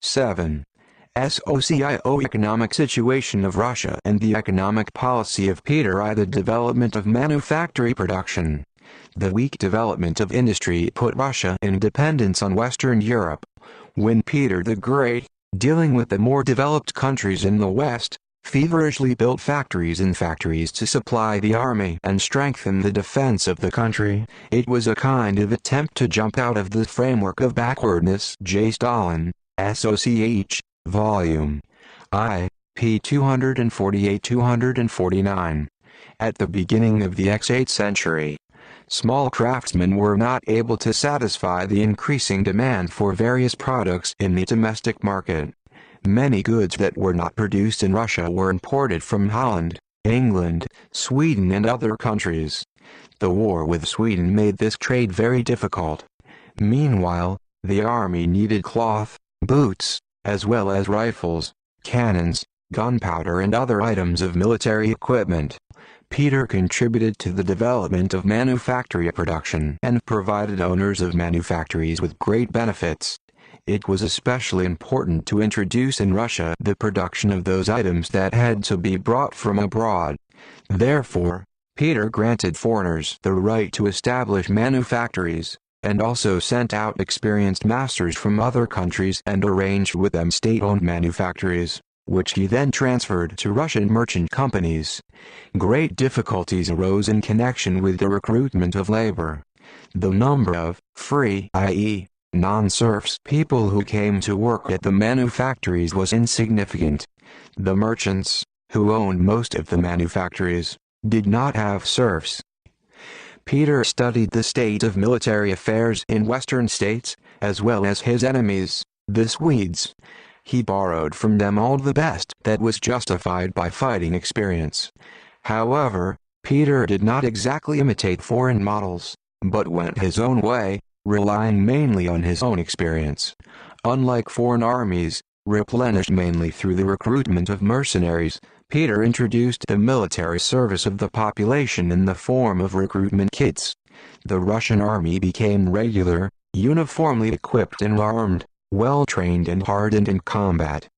7. Socio-economic situation of Russia and the economic policy of Peter I. The development of manufactory production. The weak development of industry put Russia in dependence on Western Europe. When Peter the Great, dealing with the more developed countries in the West, feverishly built factories to supply the army and strengthen the defense of the country, it was a kind of attempt to jump out of the framework of backwardness. J. Stalin, SOCH, Volume I, p. 248-249. At the beginning of the X8th century, small craftsmen were not able to satisfy the increasing demand for various products in the domestic market. Many goods that were not produced in Russia were imported from Holland, England, Sweden and other countries. The war with Sweden made this trade very difficult. Meanwhile, the army needed cloth, boots, as well as rifles, cannons, gunpowder and other items of military equipment. Peter contributed to the development of manufactory production and provided owners of manufactories with great benefits. It was especially important to introduce in Russia the production of those items that had to be brought from abroad. Therefore, Peter granted foreigners the right to establish manufactories, and also sent out experienced masters from other countries and arranged with them state-owned manufactories, which he then transferred to Russian merchant companies. Great difficulties arose in connection with the recruitment of labor. The number of free, i.e., non-serfs people who came to work at the manufactories was insignificant. The merchants, who owned most of the manufactories, did not have serfs. Peter studied the state of military affairs in Western states, as well as his enemies, the Swedes. He borrowed from them all the best that was justified by fighting experience. However, Peter did not exactly imitate foreign models, but went his own way, relying mainly on his own experience. Unlike foreign armies, replenished mainly through the recruitment of mercenaries, Peter introduced the military service of the population in the form of recruitment kits. The Russian army became regular, uniformly equipped and armed, well-trained and hardened in combat.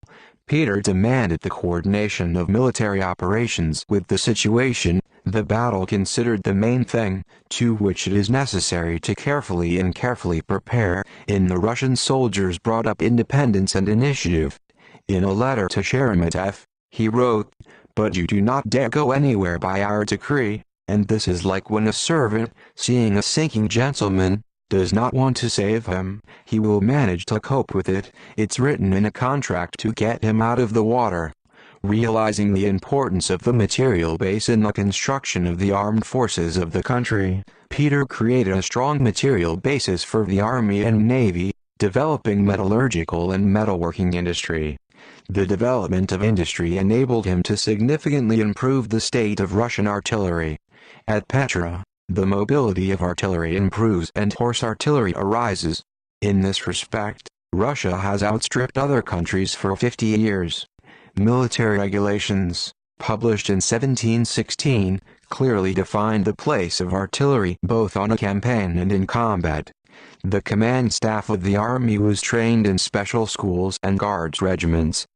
Peter demanded the coordination of military operations with the situation, the battle considered the main thing, to which it is necessary to carefully prepare. In the Russian soldiers brought up independence and initiative. In a letter to Sheremetev, he wrote, "But you do not dare go anywhere by our decree, and this is like when a servant, seeing a sinking gentleman, does not want to save him, he will manage to cope with it. It's written in a contract to get him out of the water." Realizing the importance of the material base in the construction of the armed forces of the country, Peter created a strong material basis for the army and navy, developing metallurgical and metalworking industry. The development of industry enabled him to significantly improve the state of Russian artillery. At Petra, the mobility of artillery improves and horse artillery arises. In this respect, Russia has outstripped other countries for 50 years. Military regulations, published in 1716, clearly defined the place of artillery both on a campaign and in combat. The command staff of the army was trained in special schools and guards regiments.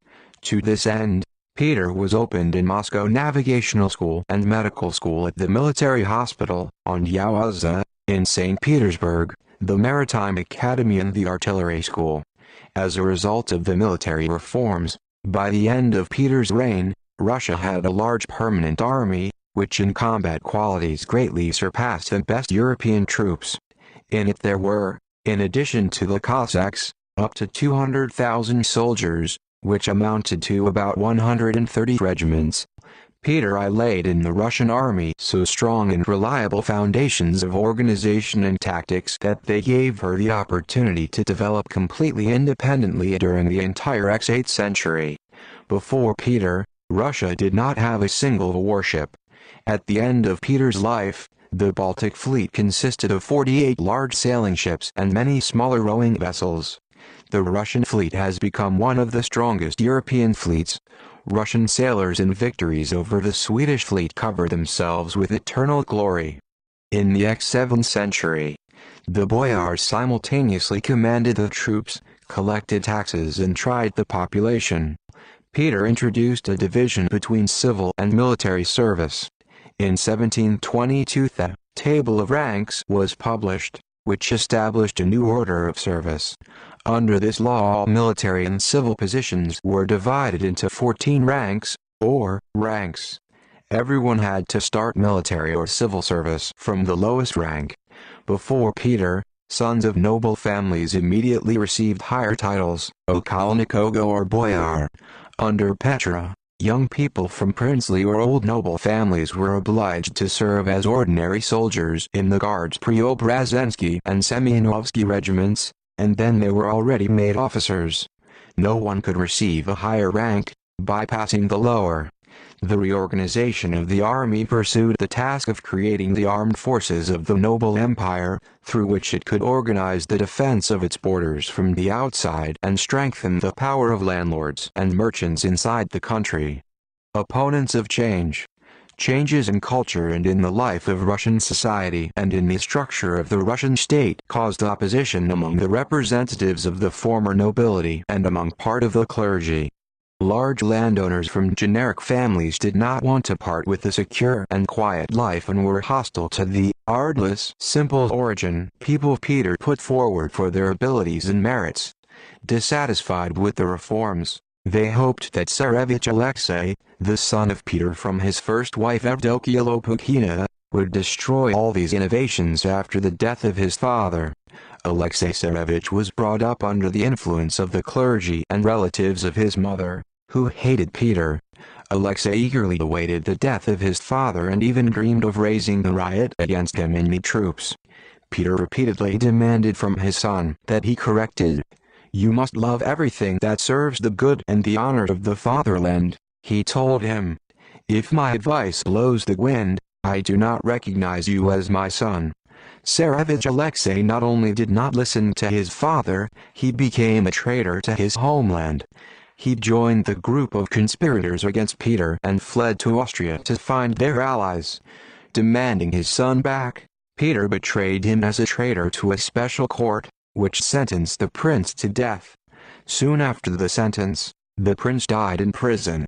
To this end, Peter was opened in Moscow Navigational School and Medical School at the Military Hospital, on Yaoza, in St. Petersburg, the Maritime Academy and the Artillery School. As a result of the military reforms, by the end of Peter's reign, Russia had a large permanent army, which in combat qualities greatly surpassed the best European troops. In it there were, in addition to the Cossacks, up to 200,000 soldiers, which amounted to about 130 regiments. Peter I laid in the Russian army so strong and reliable foundations of organization and tactics that they gave her the opportunity to develop completely independently during the entire X8th century. Before Peter, Russia did not have a single warship. At the end of Peter's life, the Baltic fleet consisted of 48 large sailing ships and many smaller rowing vessels. The Russian fleet has become one of the strongest European fleets. Russian sailors in victories over the Swedish fleet cover themselves with eternal glory. In the X7th century, the boyars simultaneously commanded the troops, collected taxes and tried the population. Peter introduced a division between civil and military service. In 1722 the Table of Ranks was published, which established a new order of service. Under this law all military and civil positions were divided into 14 ranks, or ranks. Everyone had to start military or civil service from the lowest rank. Before Peter, sons of noble families immediately received higher titles, okolnikogo or boyar. Under Petra, young people from princely or old noble families were obliged to serve as ordinary soldiers in the Guards Preobrazhensky and Semyonovsky regiments, and then they were already made officers. No one could receive a higher rank, bypassing the lower. The reorganization of the army pursued the task of creating the armed forces of the noble empire, through which it could organize the defense of its borders from the outside and strengthen the power of landlords and merchants inside the country. Opponents of change. Changes in culture and in the life of Russian society and in the structure of the Russian state caused opposition among the representatives of the former nobility and among part of the clergy. Large landowners from generic families did not want to part with the secure and quiet life and were hostile to the artless, simple origin people Peter put forward for their abilities and merits. Dissatisfied with the reforms, they hoped that Tsarevich Alexei, the son of Peter from his first wife Evdokia Lopukina, would destroy all these innovations after the death of his father. Alexei Tsarevich was brought up under the influence of the clergy and relatives of his mother, who hated Peter. Alexei eagerly awaited the death of his father and even dreamed of raising the riot against him in the troops. Peter repeatedly demanded from his son that he corrected. "You must love everything that serves the good and the honor of the fatherland," he told him. "If my advice blows the wind, I do not recognize you as my son." Tsarevich Alexei not only did not listen to his father, he became a traitor to his homeland. He joined the group of conspirators against Peter and fled to Austria to find their allies. Demanding his son back, Peter betrayed him as a traitor to a special court, which sentenced the prince to death. Soon after the sentence, the prince died in prison.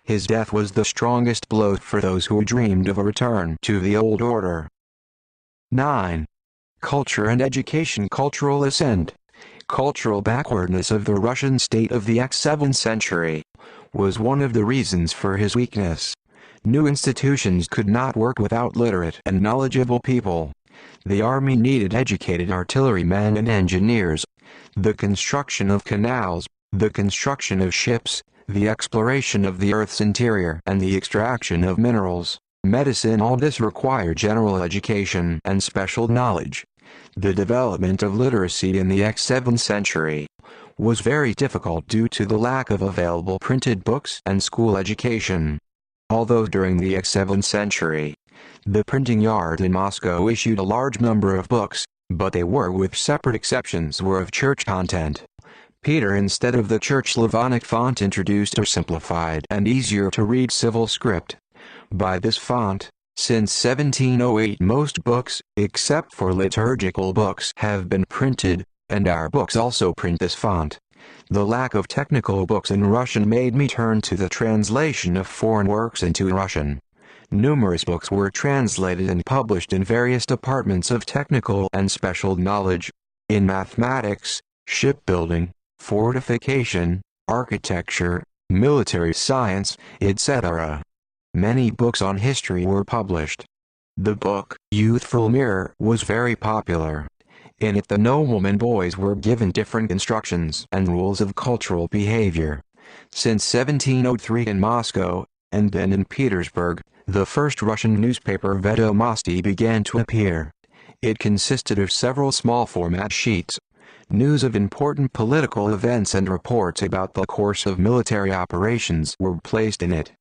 His death was the strongest blow for those who dreamed of a return to the old order. 9. Culture and education. Cultural ascent. Cultural backwardness of the Russian state of the X7th century was one of the reasons for his weakness. New institutions could not work without literate and knowledgeable people. The army needed educated artillerymen and engineers. The construction of canals, the construction of ships, the exploration of the Earth's interior and the extraction of minerals, medicine, all this required general education and special knowledge. The development of literacy in the X7th century was very difficult due to the lack of available printed books and school education. Although during the X7th century, the printing yard in Moscow issued a large number of books, but they were, with separate exceptions, were of church content. Peter, instead of the Church Slavonic font, introduced a simplified and easier to read civil script. By this font, since 1708 most books, except for liturgical books, have been printed, and our books also print this font. The lack of technical books in Russian made me turn to the translation of foreign works into Russian. Numerous books were translated and published in various departments of technical and special knowledge, in mathematics, shipbuilding, fortification, architecture, military science, etc. Many books on history were published. The book, Youthful Mirror, was very popular. In it the noblemen boys were given different instructions and rules of cultural behavior. Since 1703 in Moscow, and then in Petersburg, the first Russian newspaper Vedomosti began to appear. It consisted of several small format sheets. News of important political events and reports about the course of military operations were placed in it.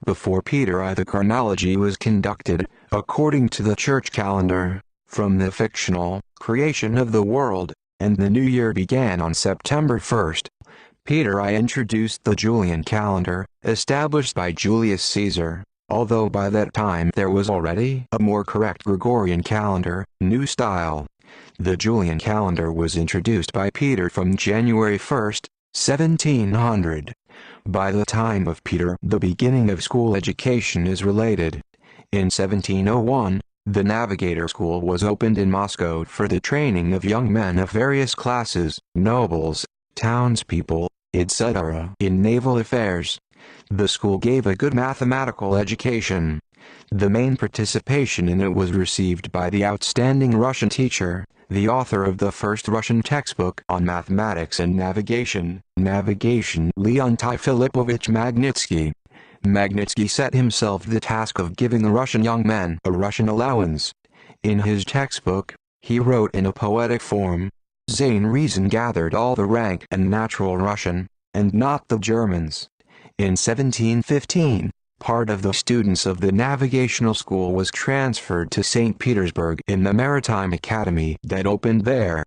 Before Peter I the chronology was conducted, according to the church calendar, from the fictional creation of the world, and the new year began on September 1st. Peter I introduced the Julian calendar, established by Julius Caesar. although by that time there was already a more correct Gregorian calendar, new style. The Julian calendar was introduced by Peter from January 1, 1700. By the time of Peter, the beginning of school education is related. In 1701, the Navigator School was opened in Moscow for the training of young men of various classes, nobles, townspeople, etc., in naval affairs. The school gave a good mathematical education. The main participation in it was received by the outstanding Russian teacher, the author of the first Russian textbook on mathematics and navigation, Leonti Filipovich Magnitsky. Magnitsky set himself the task of giving the Russian young men a Russian allowance. In his textbook, he wrote in a poetic form, "Zane reason gathered all the rank and natural Russian, and not the Germans." In 1715, part of the students of the Navigational School was transferred to St. Petersburg in the Maritime Academy that opened there.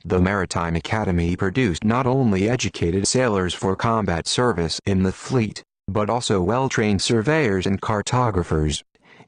The Maritime Academy produced not only educated sailors for combat service in the fleet, but also well-trained surveyors and cartographers.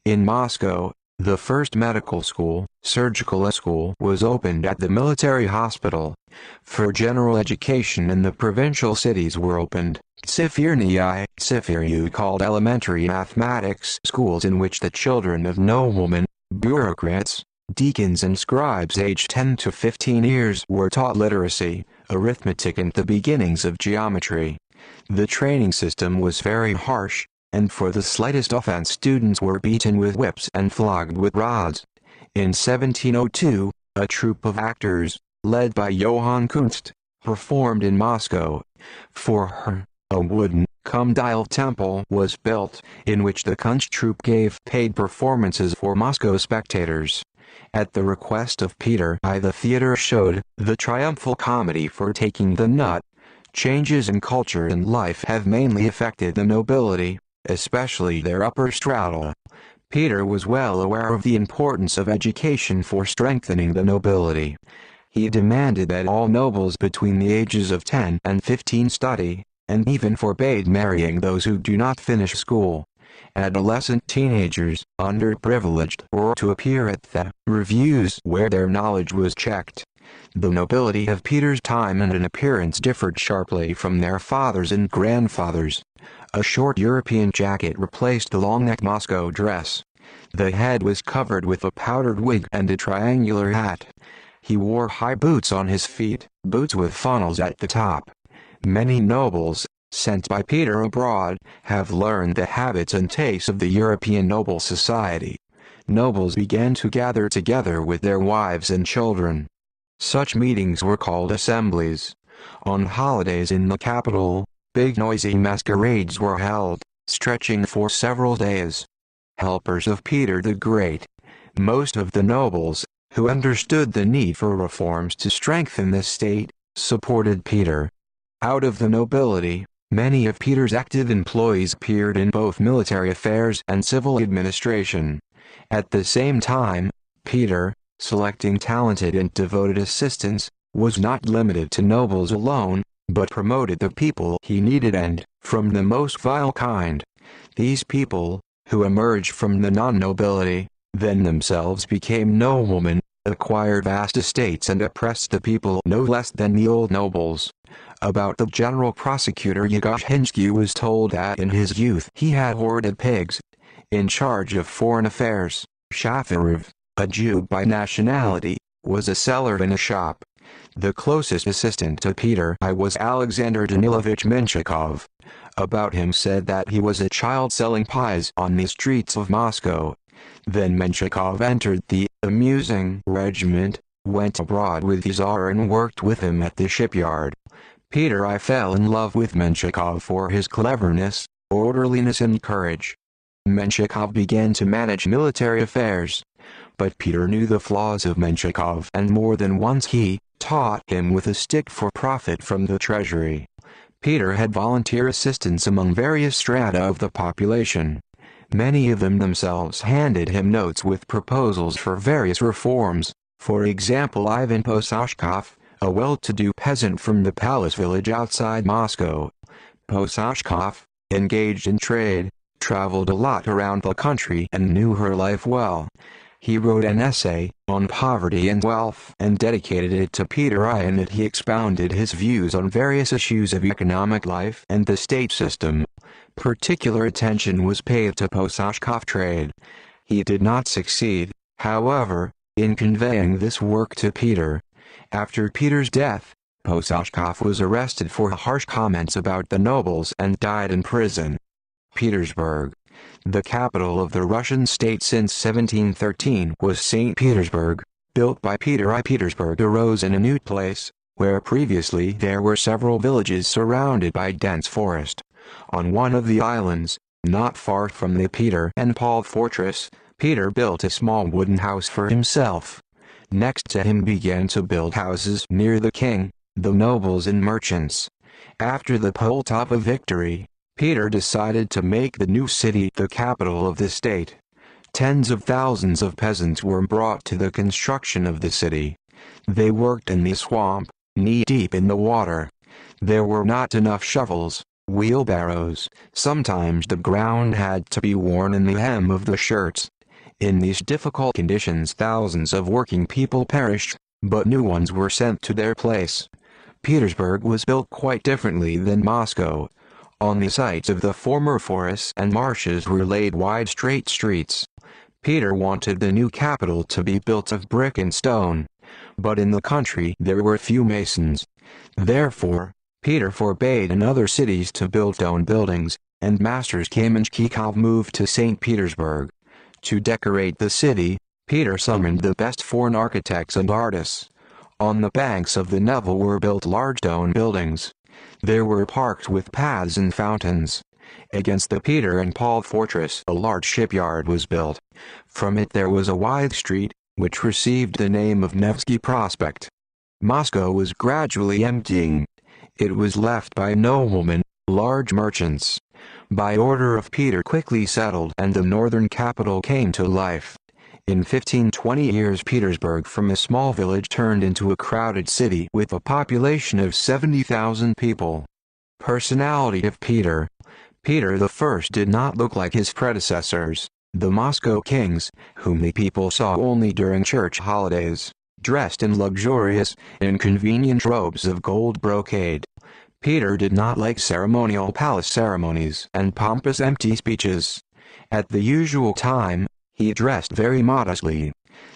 In Moscow, the first medical school, surgical school, was opened at the military hospital. For general education in the provincial cities were opened Tsifiryu called elementary mathematics schools in which the children of noblemen, bureaucrats, deacons and scribes aged 10 to 15 years were taught literacy, arithmetic and the beginnings of geometry. The training system was very harsh, and for the slightest offense students were beaten with whips and flogged with rods. In 1702, a troupe of actors, led by Johann Kunst, performed in Moscow. For her, a wooden, cum-dial temple was built, in which the Kunst troupe gave paid performances for Moscow spectators. At the request of Peter I, the theater showed the triumphal comedy for taking the nut. Changes in culture and life have mainly affected the nobility, especially their upper strata. Peter was well aware of the importance of education for strengthening the nobility. He demanded that all nobles between the ages of 10 and 15 study, and even forbade marrying those who do not finish school. Adolescent teenagers, underprivileged, were to appear at the reviews where their knowledge was checked. The nobility of Peter's time and in appearance differed sharply from their fathers and grandfathers. A short European jacket replaced the long-neck Moscow dress. The head was covered with a powdered wig and a triangular hat. He wore high boots on his feet, boots with funnels at the top. Many nobles, sent by Peter abroad, have learned the habits and tastes of the European noble society. Nobles began to gather together with their wives and children. Such meetings were called assemblies. On holidays in the capital, big noisy masquerades were held, stretching for several days. Helpers of Peter the Great. Most of the nobles, who understood the need for reforms to strengthen the state, supported Peter. Out of the nobility, many of Peter's active employees appeared in both military affairs and civil administration. At the same time, Peter, selecting talented and devoted assistants, was not limited to nobles alone, but promoted the people he needed and, from the most vile kind. These people, who emerged from the non-nobility, then themselves became noblemen, acquired vast estates and oppressed the people no less than the old nobles. About the general prosecutor Yegoshinsky was told that in his youth he had hoarded pigs. In charge of foreign affairs, Shafarov, a Jew by nationality, was a seller in a shop. The closest assistant to Peter I was Alexander Danilovich Menshikov. About him said that he was a child selling pies on the streets of Moscow. Then Menshikov entered the amusing regiment, went abroad with the Tsar and worked with him at the shipyard. Peter I fell in love with Menshikov for his cleverness, orderliness and courage. Menshikov began to manage military affairs. But Peter knew the flaws of Menshikov and more than once he taught him with a stick for profit from the treasury. Peter had volunteer assistants among various strata of the population. Many of them themselves handed him notes with proposals for various reforms. For example, Ivan Posashkov, a well-to-do peasant from the palace village outside Moscow. Posashkov, engaged in trade, traveled a lot around the country and knew her life well. He wrote an essay on poverty and wealth and dedicated it to Peter I. In it he expounded his views on various issues of economic life and the state system. Particular attention was paid to Posashkov trade. He did not succeed, however, in conveying this work to Peter. After Peter's death, Posashkov was arrested for harsh comments about the nobles and died in prison. Petersburg, the capital of the Russian state since 1713, was St. Petersburg, built by Peter I. Petersburg arose in a new place, where previously there were several villages surrounded by dense forest. On one of the islands, not far from the Peter and Paul fortress, Peter built a small wooden house for himself. Next to him began to build houses near the king, the nobles and merchants. After the Poltava victory, Peter decided to make the new city the capital of the state. Tens of thousands of peasants were brought to the construction of the city. They worked in the swamp, knee-deep in the water. There were not enough shovels, wheelbarrows. Sometimes the ground had to be worn in the hem of the shirts. In these difficult conditions thousands of working people perished, but new ones were sent to their place. Petersburg was built quite differently than Moscow. On the sites of the former forests and marshes were laid wide straight streets. Peter wanted the new capital to be built of brick and stone. But in the country there were few masons. Therefore, Peter forbade in other cities to build stone buildings, and masters Kamenshchikov moved to St. Petersburg. To decorate the city, Peter summoned the best foreign architects and artists. On the banks of the Neva were built large stone buildings. There were parks with paths and fountains. Against the Peter and Paul fortress a large shipyard was built. From it there was a wide street, which received the name of Nevsky Prospect. Moscow was gradually emptying. It was left by noblemen, large merchants. By order of Peter quickly settled and the northern capital came to life. In 15-20 years Petersburg from a small village turned into a crowded city with a population of 70,000 people. Personality of Peter. Peter I did not look like his predecessors, the Moscow kings, whom the people saw only during church holidays, dressed in luxurious, inconvenient robes of gold brocade. Peter did not like ceremonial palace ceremonies and pompous empty speeches. At the usual time, he dressed very modestly.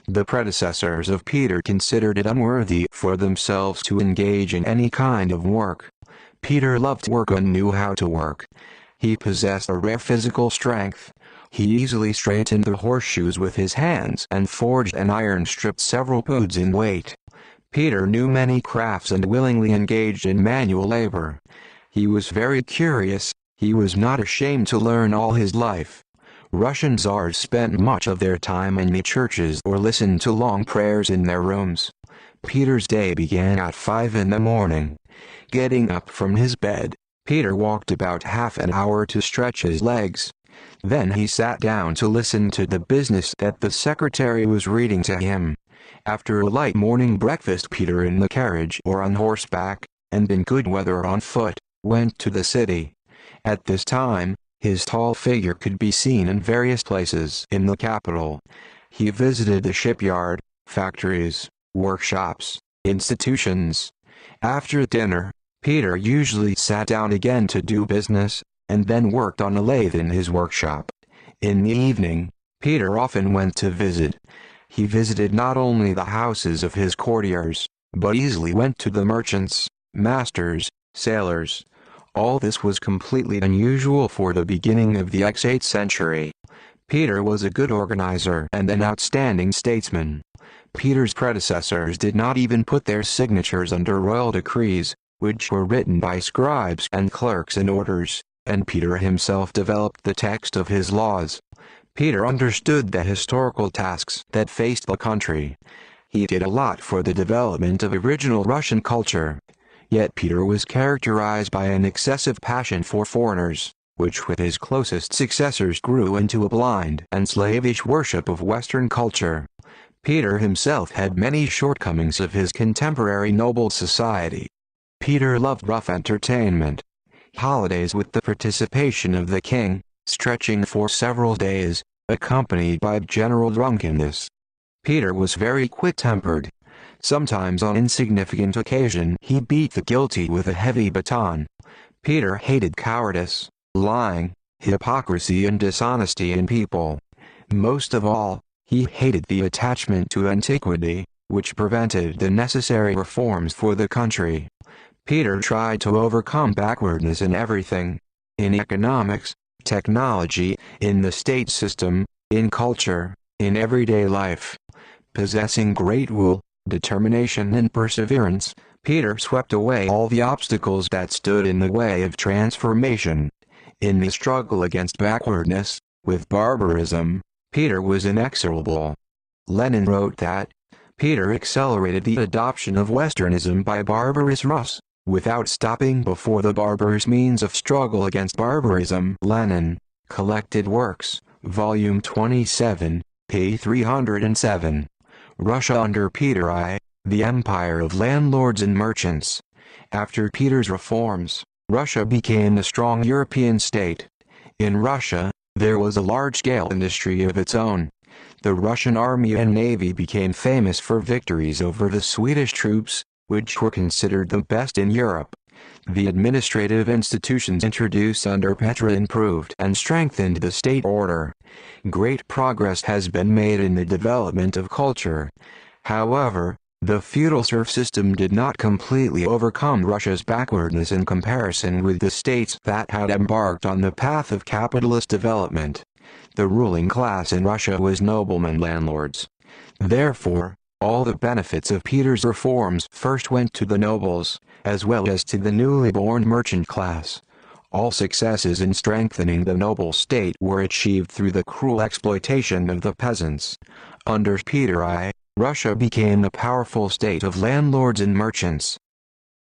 The predecessors of Peter considered it unworthy for themselves to engage in any kind of work. Peter loved work and knew how to work. He possessed a rare physical strength. He easily straightened the horseshoes with his hands and forged an iron stripped several poods in weight. Peter knew many crafts and willingly engaged in manual labor. He was very curious. He was not ashamed to learn all his life. Russian czars spent much of their time in the churches or listened to long prayers in their rooms. Peter's day began at 5 in the morning. Getting up from his bed, Peter walked about half an hour to stretch his legs. Then he sat down to listen to the business that the secretary was reading to him. After a light morning breakfast Peter in the carriage or on horseback, and in good weather on foot, went to the city. At this time, his tall figure could be seen in various places in the capital. He visited the shipyard, factories, workshops, institutions. After dinner, Peter usually sat down again to do business, and then worked on a lathe in his workshop. In the evening, Peter often went to visit. He visited not only the houses of his courtiers, but easily went to the merchants, masters, sailors. All this was completely unusual for the beginning of the 8th century. Peter was a good organizer and an outstanding statesman. Peter's predecessors did not even put their signatures under royal decrees, which were written by scribes and clerks in orders, and Peter himself developed the text of his laws. Peter understood the historical tasks that faced the country. He did a lot for the development of original Russian culture. Yet Peter was characterized by an excessive passion for foreigners, which with his closest successors grew into a blind and slavish worship of Western culture. Peter himself had many shortcomings of his contemporary noble society. Peter loved rough entertainment. Holidays with the participation of the king, stretching for several days, accompanied by general drunkenness. Peter was very quick-tempered. Sometimes on insignificant occasion he beat the guilty with a heavy baton. Peter hated cowardice, lying, hypocrisy and dishonesty in people. Most of all, he hated the attachment to antiquity, which prevented the necessary reforms for the country. Peter tried to overcome backwardness in everything. In economics, technology, in the state system, in culture, in everyday life. Possessing great will, determination and perseverance, Peter swept away all the obstacles that stood in the way of transformation. In the struggle against backwardness, with barbarism, Peter was inexorable. Lenin wrote that Peter accelerated the adoption of Westernism by barbarous Rus, without stopping before the barbarous means of struggle against barbarism. Lenin, Collected Works, Volume 27, p. 307. Russia under Peter I, the Empire of Landlords and Merchants. After Peter's reforms, Russia became a strong European state. In Russia, there was a large-scale industry of its own. The Russian army and navy became famous for victories over the Swedish troops, which were considered the best in Europe. The administrative institutions introduced under Petre improved and strengthened the state order. Great progress has been made in the development of culture. However, the feudal serf system did not completely overcome Russia's backwardness in comparison with the states that had embarked on the path of capitalist development. The ruling class in Russia was noblemen landlords. Therefore, all the benefits of Peter's reforms first went to the nobles, as well as to the newly born merchant class. All successes in strengthening the noble state were achieved through the cruel exploitation of the peasants. Under Peter I, Russia became a powerful state of landlords and merchants.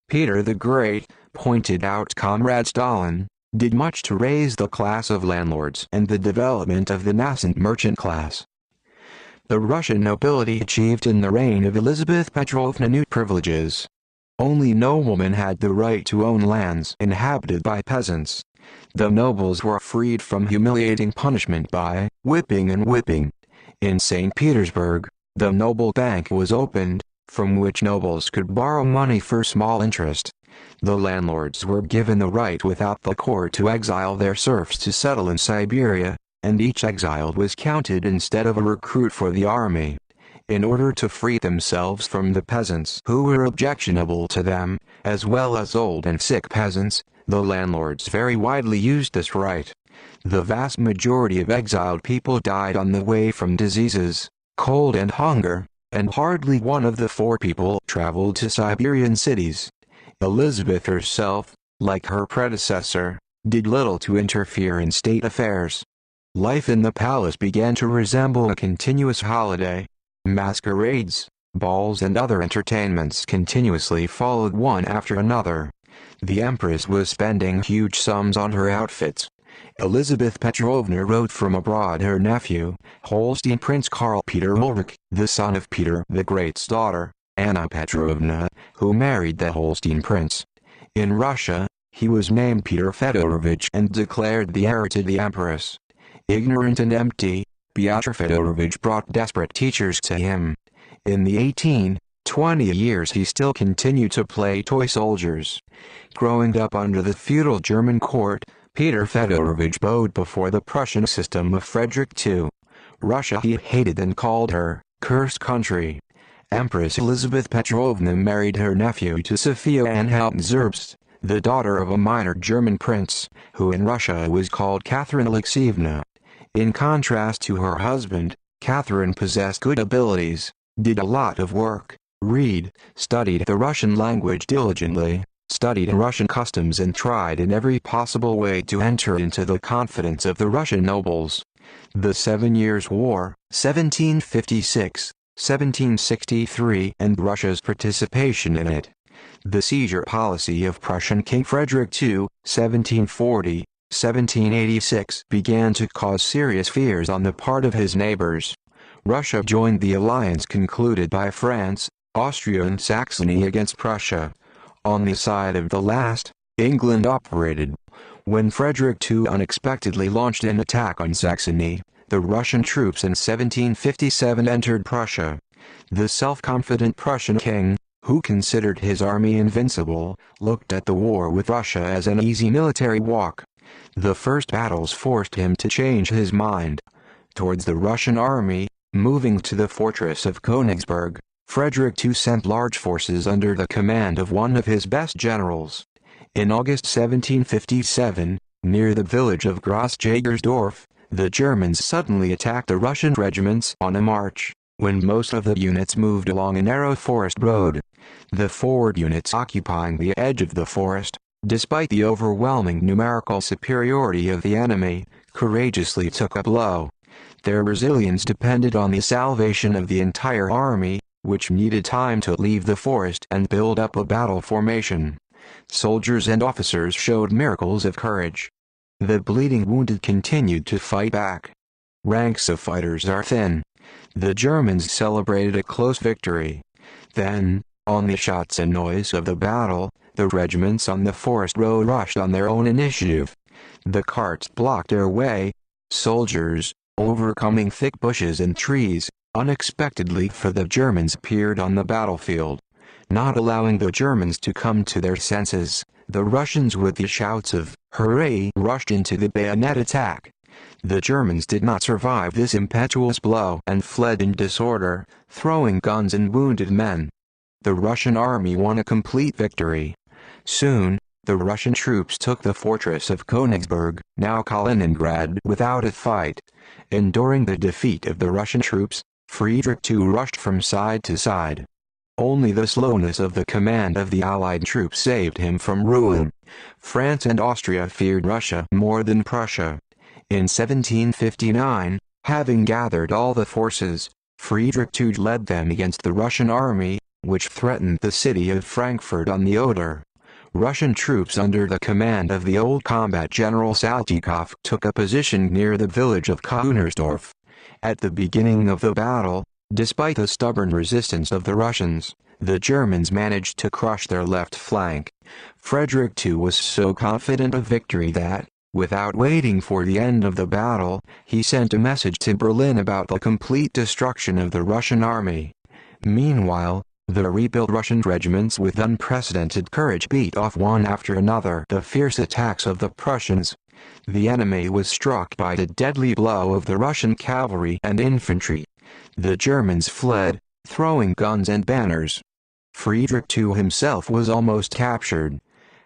Peter the Great, pointed out Comrade Stalin, did much to raise the class of landlords and the development of the nascent merchant class. The Russian nobility achieved in the reign of Elizabeth Petrovna new privileges. Only noblemen had the right to own lands inhabited by peasants. The nobles were freed from humiliating punishment by whipping and whipping. In St. Petersburg, the noble bank was opened, from which nobles could borrow money for small interest. The landlords were given the right without the court to exile their serfs to settle in Siberia, and each exiled was counted instead of a recruit for the army. In order to free themselves from the peasants who were objectionable to them, as well as old and sick peasants, the landlords very widely used this right. The vast majority of exiled people died on the way from diseases, cold and hunger, and hardly one of the 4 people traveled to Siberian cities. Elizabeth herself, like her predecessor, did little to interfere in state affairs. Life in the palace began to resemble a continuous holiday. Masquerades, balls and other entertainments continuously followed one after another. The Empress was spending huge sums on her outfits. Elizabeth Petrovna wrote from abroad her nephew, Holstein Prince Karl Peter Ulrich, the son of Peter the Great's daughter, Anna Petrovna, who married the Holstein prince. In Russia, he was named Peter Fedorovich and declared the heir to the Empress. Ignorant and empty, Pyotr Fedorovich brought desperate teachers to him. In the 20 years he still continued to play toy soldiers. Growing up under the feudal German court, Peter Fedorovich bowed before the Prussian system of Frederick II. Russia he hated and called her, cursed country. Empress Elizabeth Petrovna married her nephew to Sophia Anhalt-Zerbst, the daughter of a minor German prince, who in Russia was called Catherine Alexeyevna. In contrast to her husband, Catherine possessed good abilities, did a lot of work, studied the Russian language diligently, studied Russian customs and tried in every possible way to enter into the confidence of the Russian nobles. The 7 Years' War, 1756, 1763 and Russia's participation in it. The seizure policy of Prussian King Frederick II, 1740, 1786 began to cause serious fears on the part of his neighbors. Russia joined the alliance concluded by France, Austria and Saxony against Prussia. On the side of the last, England operated. When Frederick II unexpectedly launched an attack on Saxony, the Russian troops in 1757 entered Prussia. The self-confident Prussian king, who considered his army invincible, looked at the war with Russia as an easy military walk. The first battles forced him to change his mind. Towards the Russian army, moving to the fortress of Königsberg, Frederick II sent large forces under the command of one of his best generals. In August 1757, near the village of Gross-Jägersdorf, the Germans suddenly attacked the Russian regiments on a march, when most of the units moved along a narrow forest road. The forward units occupying the edge of the forest, despite the overwhelming numerical superiority of the enemy, courageously took a blow. Their resilience depended on the salvation of the entire army, which needed time to leave the forest and build up a battle formation. Soldiers and officers showed miracles of courage. The bleeding wounded continued to fight back. Ranks of fighters are thin. The Germans celebrated a close victory. Then, on the shots and noise of the battle, the regiments on the forest road rushed on their own initiative. The carts blocked their way. Soldiers, overcoming thick bushes and trees, unexpectedly for the Germans appeared on the battlefield. Not allowing the Germans to come to their senses, the Russians with the shouts of "Hooray!" rushed into the bayonet attack. The Germans did not survive this impetuous blow and fled in disorder, throwing guns and wounded men. The Russian army won a complete victory. Soon, the Russian troops took the fortress of Königsberg, now Kaliningrad, without a fight. Enduring the defeat of the Russian troops, Friedrich II rushed from side to side. Only the slowness of the command of the Allied troops saved him from ruin. France and Austria feared Russia more than Prussia. In 1759, having gathered all the forces, Friedrich II led them against the Russian army, which threatened the city of Frankfurt on the Oder. Russian troops under the command of the old combat general Saltykov took a position near the village of Königsdorf. At the beginning of the battle, despite the stubborn resistance of the Russians, the Germans managed to crush their left flank. Frederick II was so confident of victory that, without waiting for the end of the battle, he sent a message to Berlin about the complete destruction of the Russian army. Meanwhile, the rebuilt Russian regiments with unprecedented courage beat off one after another the fierce attacks of the Prussians. The enemy was struck by the deadly blow of the Russian cavalry and infantry. The Germans fled, throwing guns and banners. Friedrich II himself was almost captured.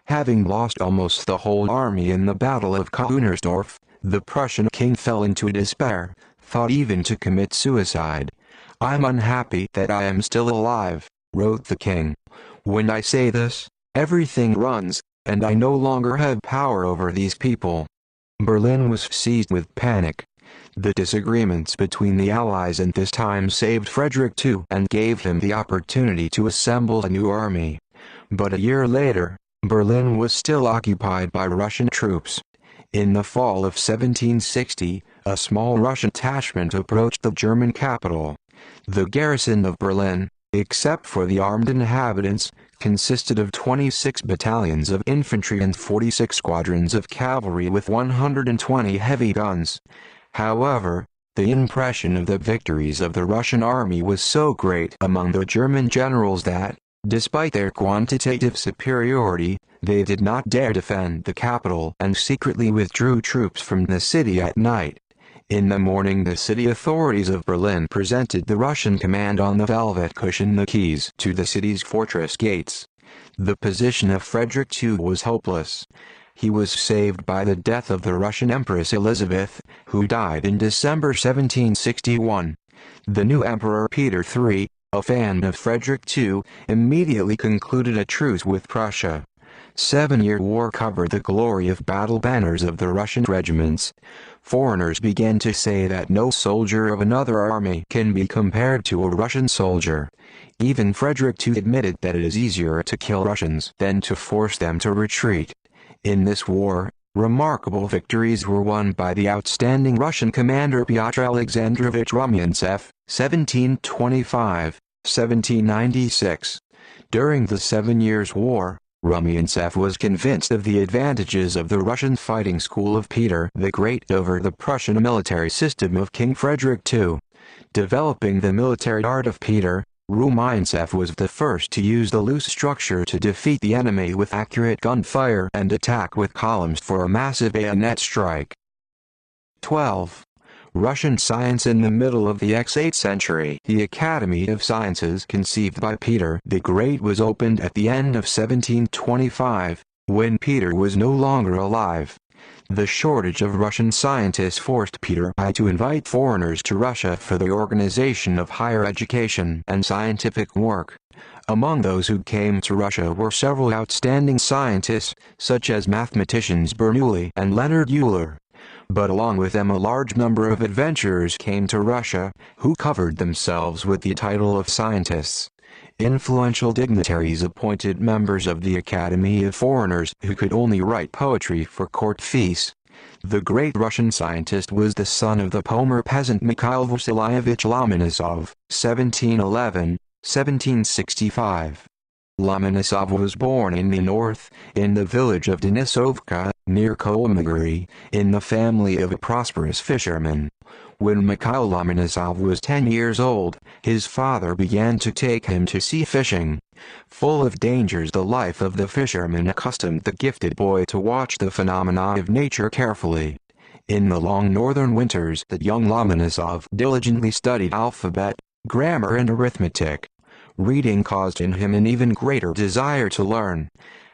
Having lost almost the whole army in the Battle of Königsdorf, the Prussian king fell into despair, thought even to commit suicide. "I'm unhappy that I am still alive," wrote the king. "When I say this, everything runs, and I no longer have power over these people." Berlin was seized with panic. The disagreements between the Allies at this time saved Frederick II and gave him the opportunity to assemble a new army. But a year later, Berlin was still occupied by Russian troops. In the fall of 1760, a small Russian detachment approached the German capital. The garrison of Berlin, except for the armed inhabitants, consisted of 26 battalions of infantry and 46 squadrons of cavalry with 120 heavy guns. However, the impression of the victories of the Russian army was so great among the German generals that, despite their quantitative superiority, they did not dare defend the capital and secretly withdrew troops from the city at night. In the morning the city authorities of Berlin presented the Russian command on the velvet cushion the keys to the city's fortress gates. The position of Frederick II was hopeless. He was saved by the death of the Russian Empress Elizabeth, who died in December 1761. The new Emperor Peter III, a fan of Frederick II, immediately concluded a truce with Prussia. 7-year war covered the glory of battle banners of the Russian regiments. Foreigners began to say that no soldier of another army can be compared to a Russian soldier. Even Frederick II admitted that it is easier to kill Russians than to force them to retreat. In this war, remarkable victories were won by the outstanding Russian commander Pyotr Alexandrovich Rumyantsev, 1725-1796. During the 7 Years' War, Rumyantsev was convinced of the advantages of the Russian fighting school of Peter the Great over the Prussian military system of King Frederick II. Developing the military art of Peter, Rumyantsev was the first to use the loose structure to defeat the enemy with accurate gunfire and attack with columns for a massive bayonet strike. 12. Russian science in the middle of the X8th century. The Academy of Sciences conceived by Peter the Great was opened at the end of 1725, when Peter was no longer alive. The shortage of Russian scientists forced Peter I to invite foreigners to Russia for the organization of higher education and scientific work. Among those who came to Russia were several outstanding scientists, such as mathematicians Bernoulli and Leonard Euler. But along with them a large number of adventurers came to Russia, who covered themselves with the title of scientists. Influential dignitaries appointed members of the Academy of Foreigners who could only write poetry for court feasts. The great Russian scientist was the son of the Pomer peasant Mikhail Vasilyevich Lomonosov, 1711-1765. Lomonosov was born in the north, in the village of Denisovka, near Kolmogorye, in the family of a prosperous fisherman. When Mikhail Lomonosov was 10 years old, his father began to take him to sea fishing. Full of dangers, the life of the fisherman accustomed the gifted boy to watch the phenomena of nature carefully. In the long northern winters, the young Lomonosov diligently studied alphabet, grammar and arithmetic. Reading caused in him an even greater desire to learn.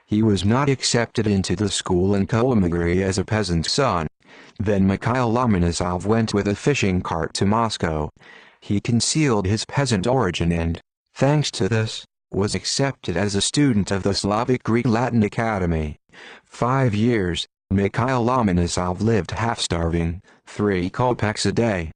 He was not accepted into the school in Kolmogorye as a peasant's son. Then Mikhail Lomonosov went with a fishing cart to Moscow. He concealed his peasant origin and, thanks to this, was accepted as a student of the Slavic Greek Latin Academy. 5 years, Mikhail Lomonosov lived half-starving, 3 kopecks a day.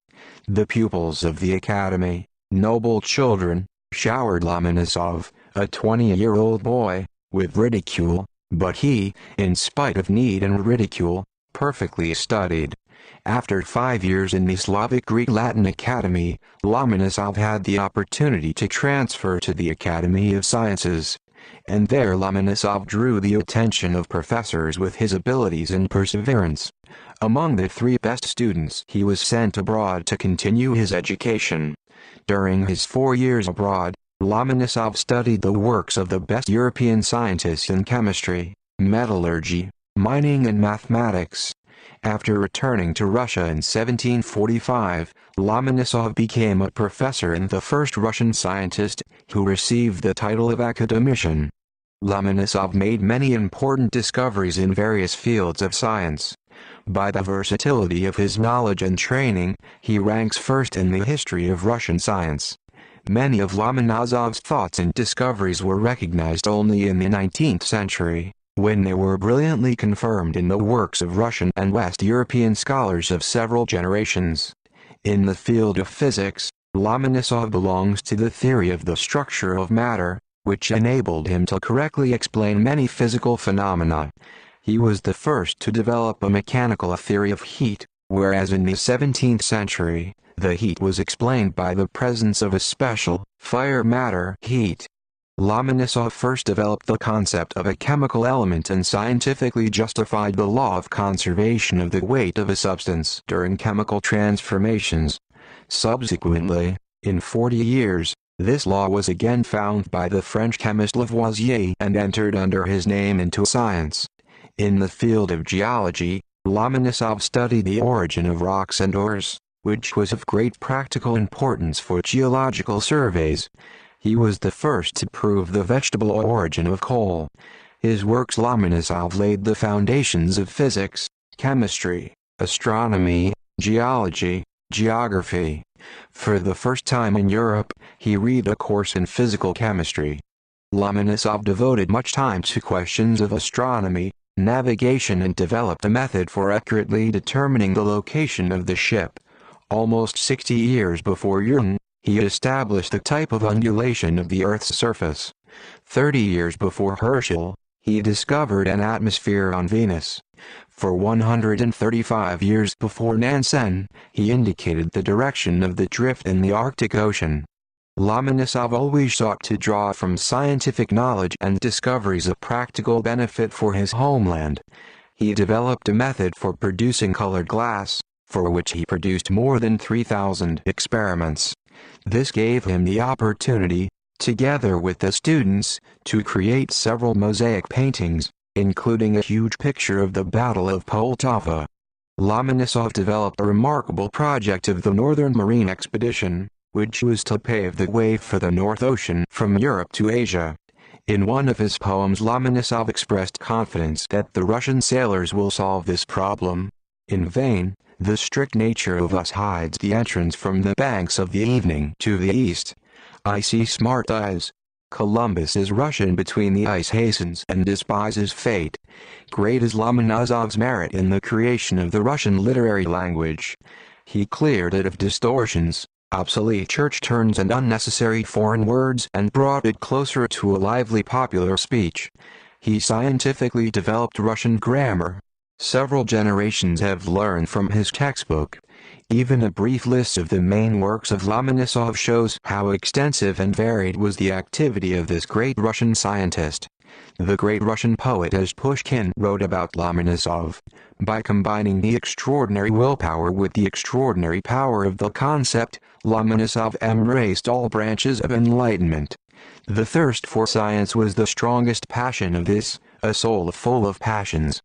The pupils of the academy, noble children, showered Lomonosov, a 20-year-old boy, with ridicule, but he, in spite of need and ridicule, perfectly studied. After 5 years in the Slavic Greek Latin Academy, Lomonosov had the opportunity to transfer to the Academy of Sciences. And there Lomonosov drew the attention of professors with his abilities and perseverance. Among the 3 best students, he was sent abroad to continue his education. During his 4 years abroad, Lomonosov studied the works of the best European scientists in chemistry, metallurgy, mining and mathematics. After returning to Russia in 1745, Lomonosov became a professor and the first Russian scientist who received the title of academician. Lomonosov made many important discoveries in various fields of science. By the versatility of his knowledge and training, he ranks first in the history of Russian science. Many of Lomonosov's thoughts and discoveries were recognized only in the 19th century, when they were brilliantly confirmed in the works of Russian and West European scholars of several generations. In the field of physics, Lomonosov belongs to the theory of the structure of matter, which enabled him to correctly explain many physical phenomena. He was the first to develop a mechanical theory of heat, whereas in the 17th century, the heat was explained by the presence of a special, fire matter heat. Lomonosov first developed the concept of a chemical element and scientifically justified the law of conservation of the weight of a substance during chemical transformations. Subsequently, in 40 years, this law was again found by the French chemist Lavoisier and entered under his name into science. In the field of geology, Lomonosov studied the origin of rocks and ores, which was of great practical importance for geological surveys. He was the first to prove the vegetable origin of coal. His works Lomonosov laid the foundations of physics, chemistry, astronomy, geology, geography. For the first time in Europe, he read a course in physical chemistry. Lomonosov devoted much time to questions of astronomy, navigation and developed a method for accurately determining the location of the ship. Almost 60 years before Euler, he established the type of undulation of the Earth's surface. 30 years before Herschel, he discovered an atmosphere on Venus. For 135 years before Nansen, he indicated the direction of the drift in the Arctic Ocean. Lomonosov always sought to draw from scientific knowledge and discoveries a practical benefit for his homeland. He developed a method for producing colored glass, for which he produced more than 3,000 experiments. This gave him the opportunity, together with the students, to create several mosaic paintings, including a huge picture of the Battle of Poltava. Lomonosov developed a remarkable project of the Northern Marine Expedition, which was to pave the way for the North Ocean from Europe to Asia. In one of his poems, Lomonosov expressed confidence that the Russian sailors will solve this problem. In vain, the strict nature of us hides the entrance from the banks of the evening to the east. I see smart eyes. Columbus is Russian between the ice hastens and despises fate. Great is Lomonosov's merit in the creation of the Russian literary language. He cleared it of distortions, obsolete church terms and unnecessary foreign words and brought it closer to a lively popular speech. He scientifically developed Russian grammar. Several generations have learned from his textbook. Even a brief list of the main works of Lomonosov shows how extensive and varied was the activity of this great Russian scientist. The great Russian poet as Pushkin wrote about Lomonosov, by combining the extraordinary willpower with the extraordinary power of the concept, Lomonosov embraced all branches of enlightenment. The thirst for science was the strongest passion of this, a soul full of passions.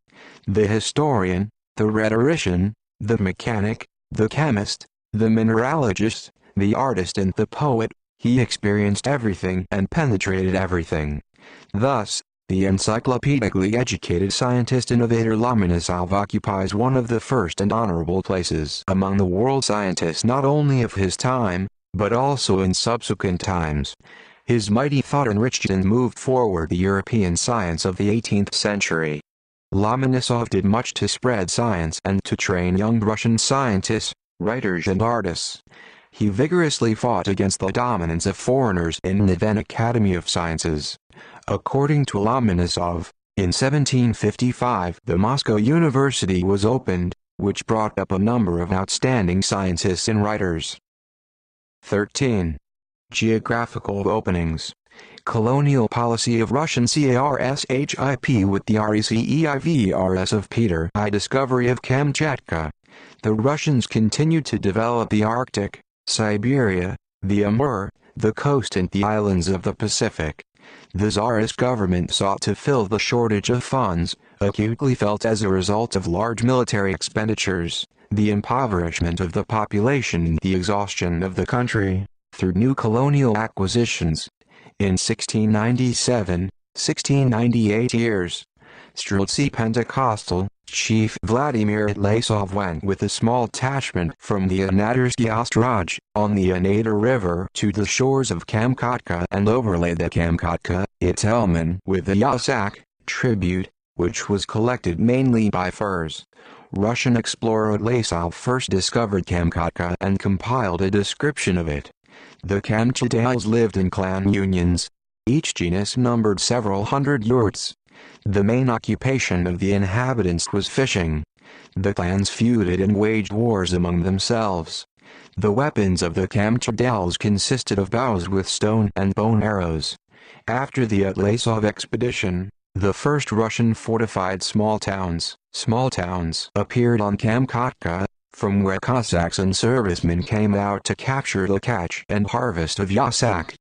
The historian, the rhetorician, the mechanic, the chemist, the mineralogist, the artist and the poet, he experienced everything and penetrated everything. Thus, the encyclopedically educated scientist-innovator Lomonosov occupies one of the first and honorable places among the world scientists not only of his time, but also in subsequent times. His mighty thought enriched and moved forward the European science of the 18th century. Lomonosov did much to spread science and to train young Russian scientists, writers and artists. He vigorously fought against the dominance of foreigners in the then Academy of Sciences. According to Lomonosov, in 1755 the Moscow University was opened, which brought up a number of outstanding scientists and writers. 13. Geographical openings. Colonial policy of Russian CARSHIP with the RECEIVRS of Peter I. Discovery of Kamchatka. The Russians continued to develop the Arctic, Siberia, the Amur, the coast and the islands of the Pacific. The Tsarist government sought to fill the shortage of funds, acutely felt as a result of large military expenditures, the impoverishment of the population and the exhaustion of the country, through new colonial acquisitions. In 1697, 1698 years, Streltsy Pentecostal, Chief Vladimir Lasov went with a small detachment from the Anadyrsky Ostrog, on the Anadyr River to the shores of Kamchatka and overlaid the Kamchatka, its Elman, with the Yasak, tribute, which was collected mainly by furs. Russian explorer Lasov first discovered Kamchatka and compiled a description of it. The Kamchadales lived in clan unions. Each genus numbered several hundred yurts. The main occupation of the inhabitants was fishing. The clans feuded and waged wars among themselves. The weapons of the Kamchadales consisted of bows with stone and bone arrows. After the Atlasov expedition, the first Russian fortified small towns appeared on Kamchatka, from where Cossacks and servicemen came out to capture the catch and harvest of Yasak.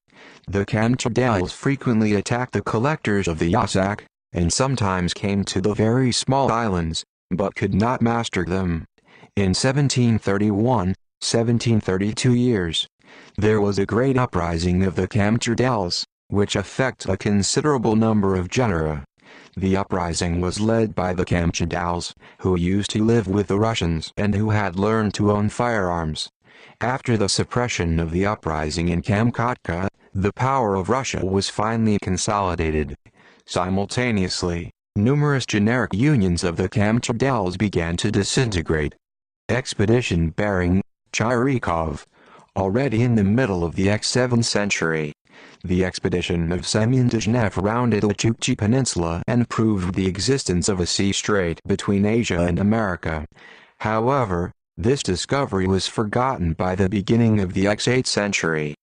The Kamchadales frequently attacked the collectors of the Yasak, and sometimes came to the very small islands, but could not master them. In 1731, 1732 years, there was a great uprising of the Kamchadales, which affected a considerable number of genera. The uprising was led by the Kamchadales, who used to live with the Russians and who had learned to own firearms. After the suppression of the uprising in Kamchatka, the power of Russia was finally consolidated. Simultaneously, numerous generic unions of the Kamchadales began to disintegrate. Expedition Bering, Chirikov. Already in the middle of the X7th century, the expedition of Semyon Dezhnev rounded the Chukchi Peninsula and proved the existence of a sea strait between Asia and America. However, this discovery was forgotten by the beginning of the X8th century.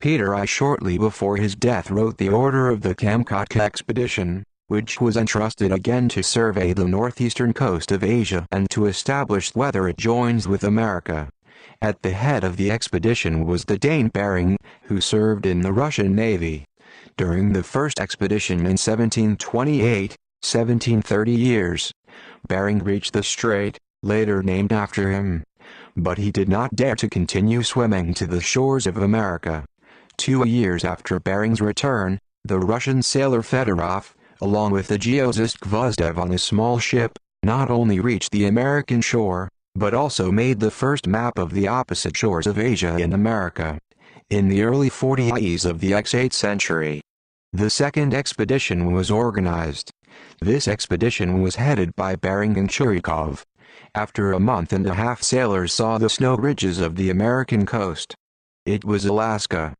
Peter I shortly before his death wrote the order of the Kamchatka expedition, which was entrusted again to survey the northeastern coast of Asia and to establish whether it joins with America. At the head of the expedition was the Dane Bering, who served in the Russian Navy. During the first expedition in 1728, 1730 years, Bering reached the strait, later named after him. But he did not dare to continue swimming to the shores of America. 2 years after Bering's return, the Russian sailor Fedorov, along with the geosist Gvozdev on a small ship, not only reached the American shore, but also made the first map of the opposite shores of Asia in America. In the early 40s of the X8th century, the second expedition was organized. This expedition was headed by Bering and Churyakov. After a month and a half, sailors saw the snow ridges of the American coast. It was Alaska.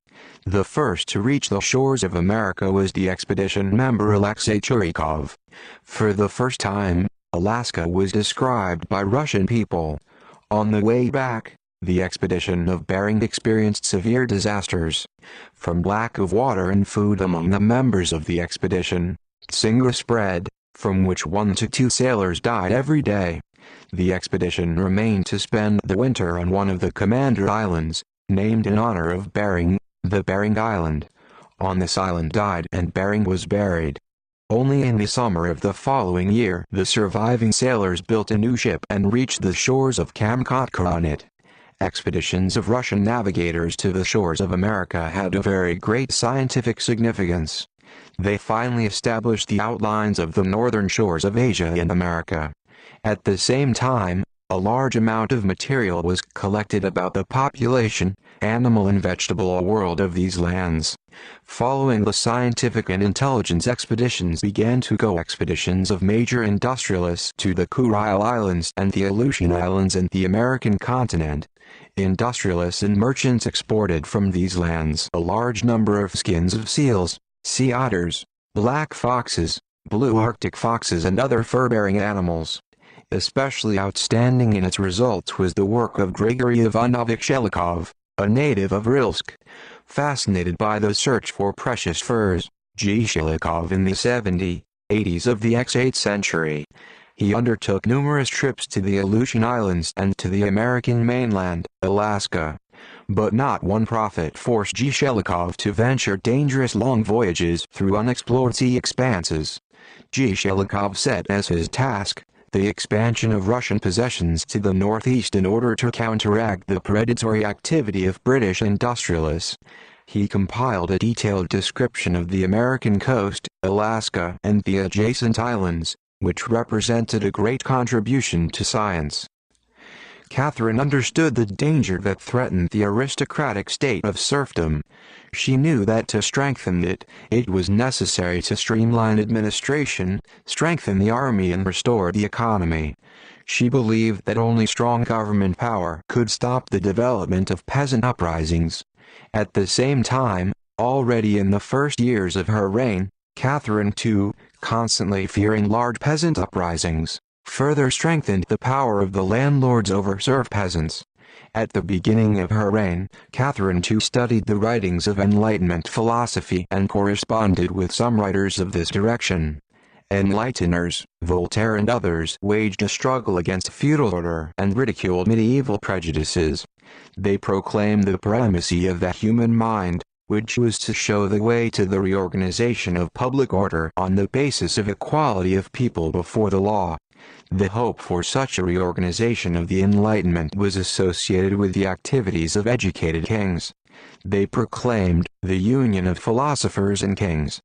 The first to reach the shores of America was the expedition member Alexei Churyakov. For the first time, Alaska was described by Russian people. On the way back, the expedition of Bering experienced severe disasters. From lack of water and food among the members of the expedition, Tsingua spread, from which 1 to 2 sailors died every day. The expedition remained to spend the winter on one of the Commander Islands, named in honor of Bering, the Bering Island. On this island died and Bering was buried. Only in the summer of the following year the surviving sailors built a new ship and reached the shores of Kamchatka on it. Expeditions of Russian navigators to the shores of America had a very great scientific significance. They finally established the outlines of the northern shores of Asia and America. At the same time, a large amount of material was collected about the population, animal and vegetable world of these lands. Following the scientific and intelligence expeditions began to go expeditions of major industrialists to the Kurile Islands and the Aleutian Islands and the American continent. Industrialists and merchants exported from these lands a large number of skins of seals, sea otters, black foxes, blue Arctic foxes and other fur-bearing animals. Especially outstanding in its results was the work of Grigory Ivanovich Shelikov, a native of Rilsk. Fascinated by the search for precious furs, G. Shelikov in the 70s of the X8th century, he undertook numerous trips to the Aleutian Islands and to the American mainland, Alaska. But not one prophet forced G. Shelikov to venture dangerous long voyages through unexplored sea expanses. G. Shelikov set as his task the expansion of Russian possessions to the northeast in order to counteract the predatory activity of British industrialists. He compiled a detailed description of the American coast, Alaska, and the adjacent islands, which represented a great contribution to science. Catherine understood the danger that threatened the aristocratic state of serfdom. She knew that to strengthen it, it was necessary to streamline administration, strengthen the army and restore the economy. She believed that only strong government power could stop the development of peasant uprisings. At the same time, already in the first years of her reign, Catherine too, constantly fearing large peasant uprisings, further strengthened the power of the landlords over serf peasants. At the beginning of her reign, Catherine too studied the writings of Enlightenment philosophy and corresponded with some writers of this direction. Enlighteners, Voltaire and others, waged a struggle against feudal order and ridiculed medieval prejudices. They proclaimed the primacy of the human mind, which was to show the way to the reorganization of public order on the basis of equality of people before the law. The hope for such a reorganization of the Enlightenment was associated with the activities of educated kings. They proclaimed the union of philosophers and kings.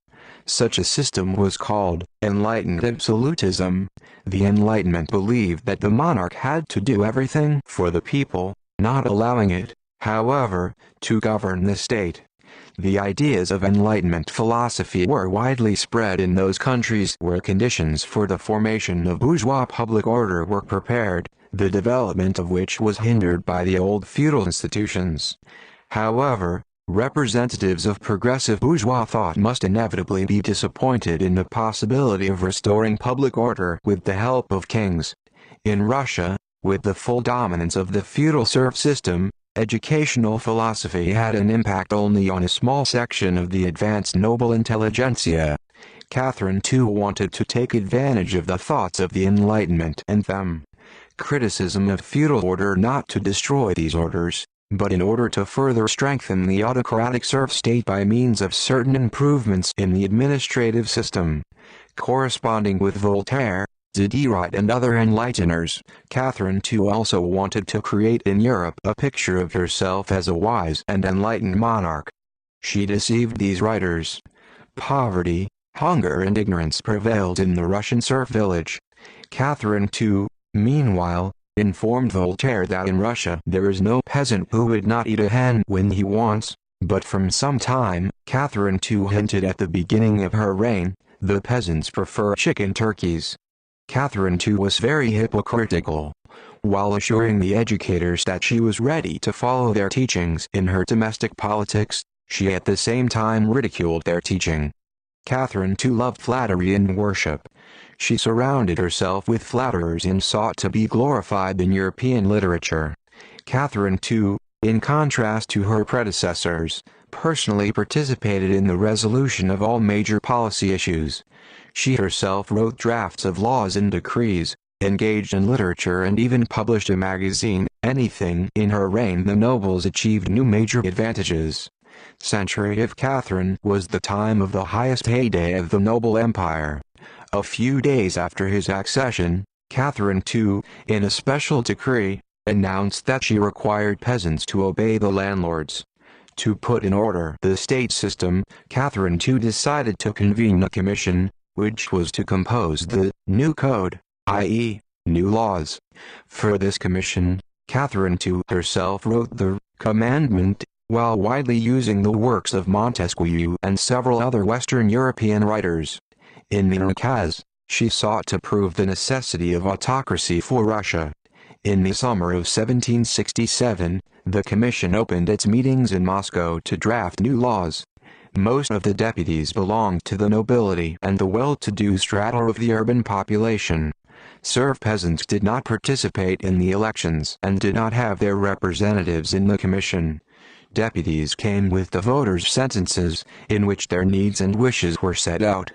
Such a system was called enlightened absolutism. The Enlightenment believed that the monarch had to do everything for the people, not allowing it, however, to govern the state. The ideas of Enlightenment philosophy were widely spread in those countries where conditions for the formation of bourgeois public order were prepared, the development of which was hindered by the old feudal institutions. However, representatives of progressive bourgeois thought must inevitably be disappointed in the possibility of restoring public order with the help of kings. In Russia, with the full dominance of the feudal serf system, Educational philosophy had an impact only on a small section of the advanced noble intelligentsia. Catherine too wanted to take advantage of the thoughts of the Enlightenment and them. Criticism of feudal order not to destroy these orders, but in order to further strengthen the autocratic serf state by means of certain improvements in the administrative system. Corresponding with Voltaire, Diderot and other enlighteners, Catherine too also wanted to create in Europe a picture of herself as a wise and enlightened monarch. She deceived these writers. Poverty, hunger and ignorance prevailed in the Russian serf village. Catherine too, meanwhile, informed Voltaire that in Russia there is no peasant who would not eat a hen when he wants, but from some time, Catherine too hinted at the beginning of her reign, the peasants prefer chicken turkeys. Catherine too was very hypocritical. While assuring the educators that she was ready to follow their teachings in her domestic politics, she at the same time ridiculed their teaching. Catherine too loved flattery and worship. She surrounded herself with flatterers and sought to be glorified in European literature. Catherine too, in contrast to her predecessors, personally participated in the resolution of all major policy issues. She herself wrote drafts of laws and decrees, engaged in literature and even published a magazine. Anything in her reign the nobles achieved new major advantages. Century of Catherine was the time of the highest heyday of the noble empire. A few days after his accession, Catherine too, in a special decree, announced that she required peasants to obey the landlords. To put in order the state system, Catherine too decided to convene a commission, which was to compose the new code, i.e., new laws. For this commission, Catherine too herself wrote the commandment, while widely using the works of Montesquieu and several other Western European writers. In the ukaz, she sought to prove the necessity of autocracy for Russia. In the summer of 1767, the commission opened its meetings in Moscow to draft new laws. Most of the deputies belonged to the nobility and the well-to-do strata of the urban population. Serf peasants did not participate in the elections and did not have their representatives in the commission. Deputies came with the voters' sentences, in which their needs and wishes were set out.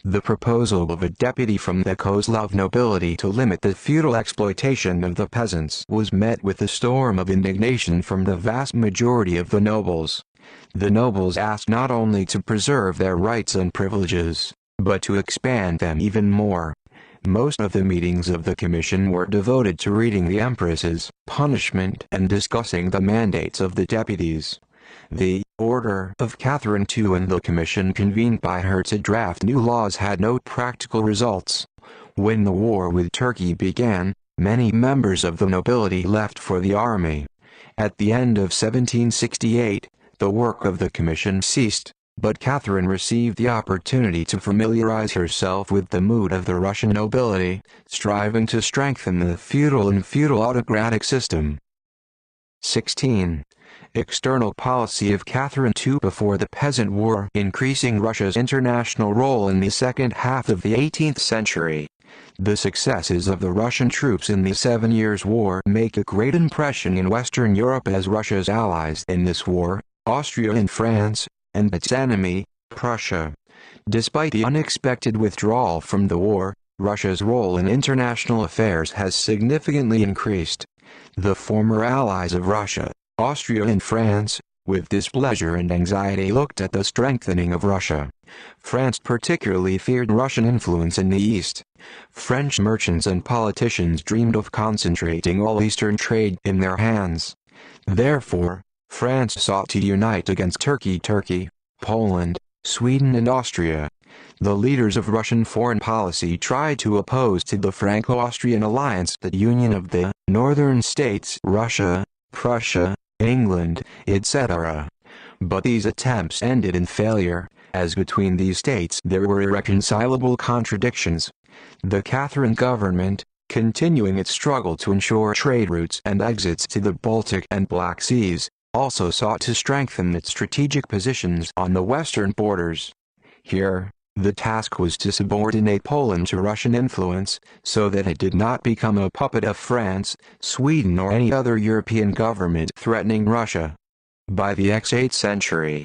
The proposal of a deputy from the Kozlov nobility to limit the feudal exploitation of the peasants was met with a storm of indignation from the vast majority of the nobles. The nobles asked not only to preserve their rights and privileges, but to expand them even more. Most of the meetings of the commission were devoted to reading the empress's punishment and discussing the mandates of the deputies. The order of Catherine II and the commission convened by her to draft new laws had no practical results. When the war with Turkey began, many members of the nobility left for the army. At the end of 1768, the work of the commission ceased, but Catherine received the opportunity to familiarize herself with the mood of the Russian nobility, striving to strengthen the feudal and feudal autocratic system. 16. External policy of Catherine II before the Peasant War, increasing Russia's international role in the second half of the 18th century. The successes of the Russian troops in the 7 Years' War make a great impression in Western Europe as Russia's allies in this war, Austria and France, and its enemy, Prussia. Despite the unexpected withdrawal from the war, Russia's role in international affairs has significantly increased. The former allies of Russia, Austria and France, with displeasure and anxiety looked at the strengthening of Russia. France particularly feared Russian influence in the East. French merchants and politicians dreamed of concentrating all Eastern trade in their hands. Therefore, France sought to unite against Turkey, Poland, Sweden and Austria. The leaders of Russian foreign policy tried to oppose to the Franco-Austrian alliance the union of the northern states, Russia, Prussia, England, etc. But these attempts ended in failure, as between these states there were irreconcilable contradictions. The Catherine government, continuing its struggle to ensure trade routes and exits to the Baltic and Black Seas, also sought to strengthen its strategic positions on the western borders. Here, The task was to subordinate Poland to Russian influence, so that it did not become a puppet of France, Sweden or any other European government threatening Russia. By the X8th century,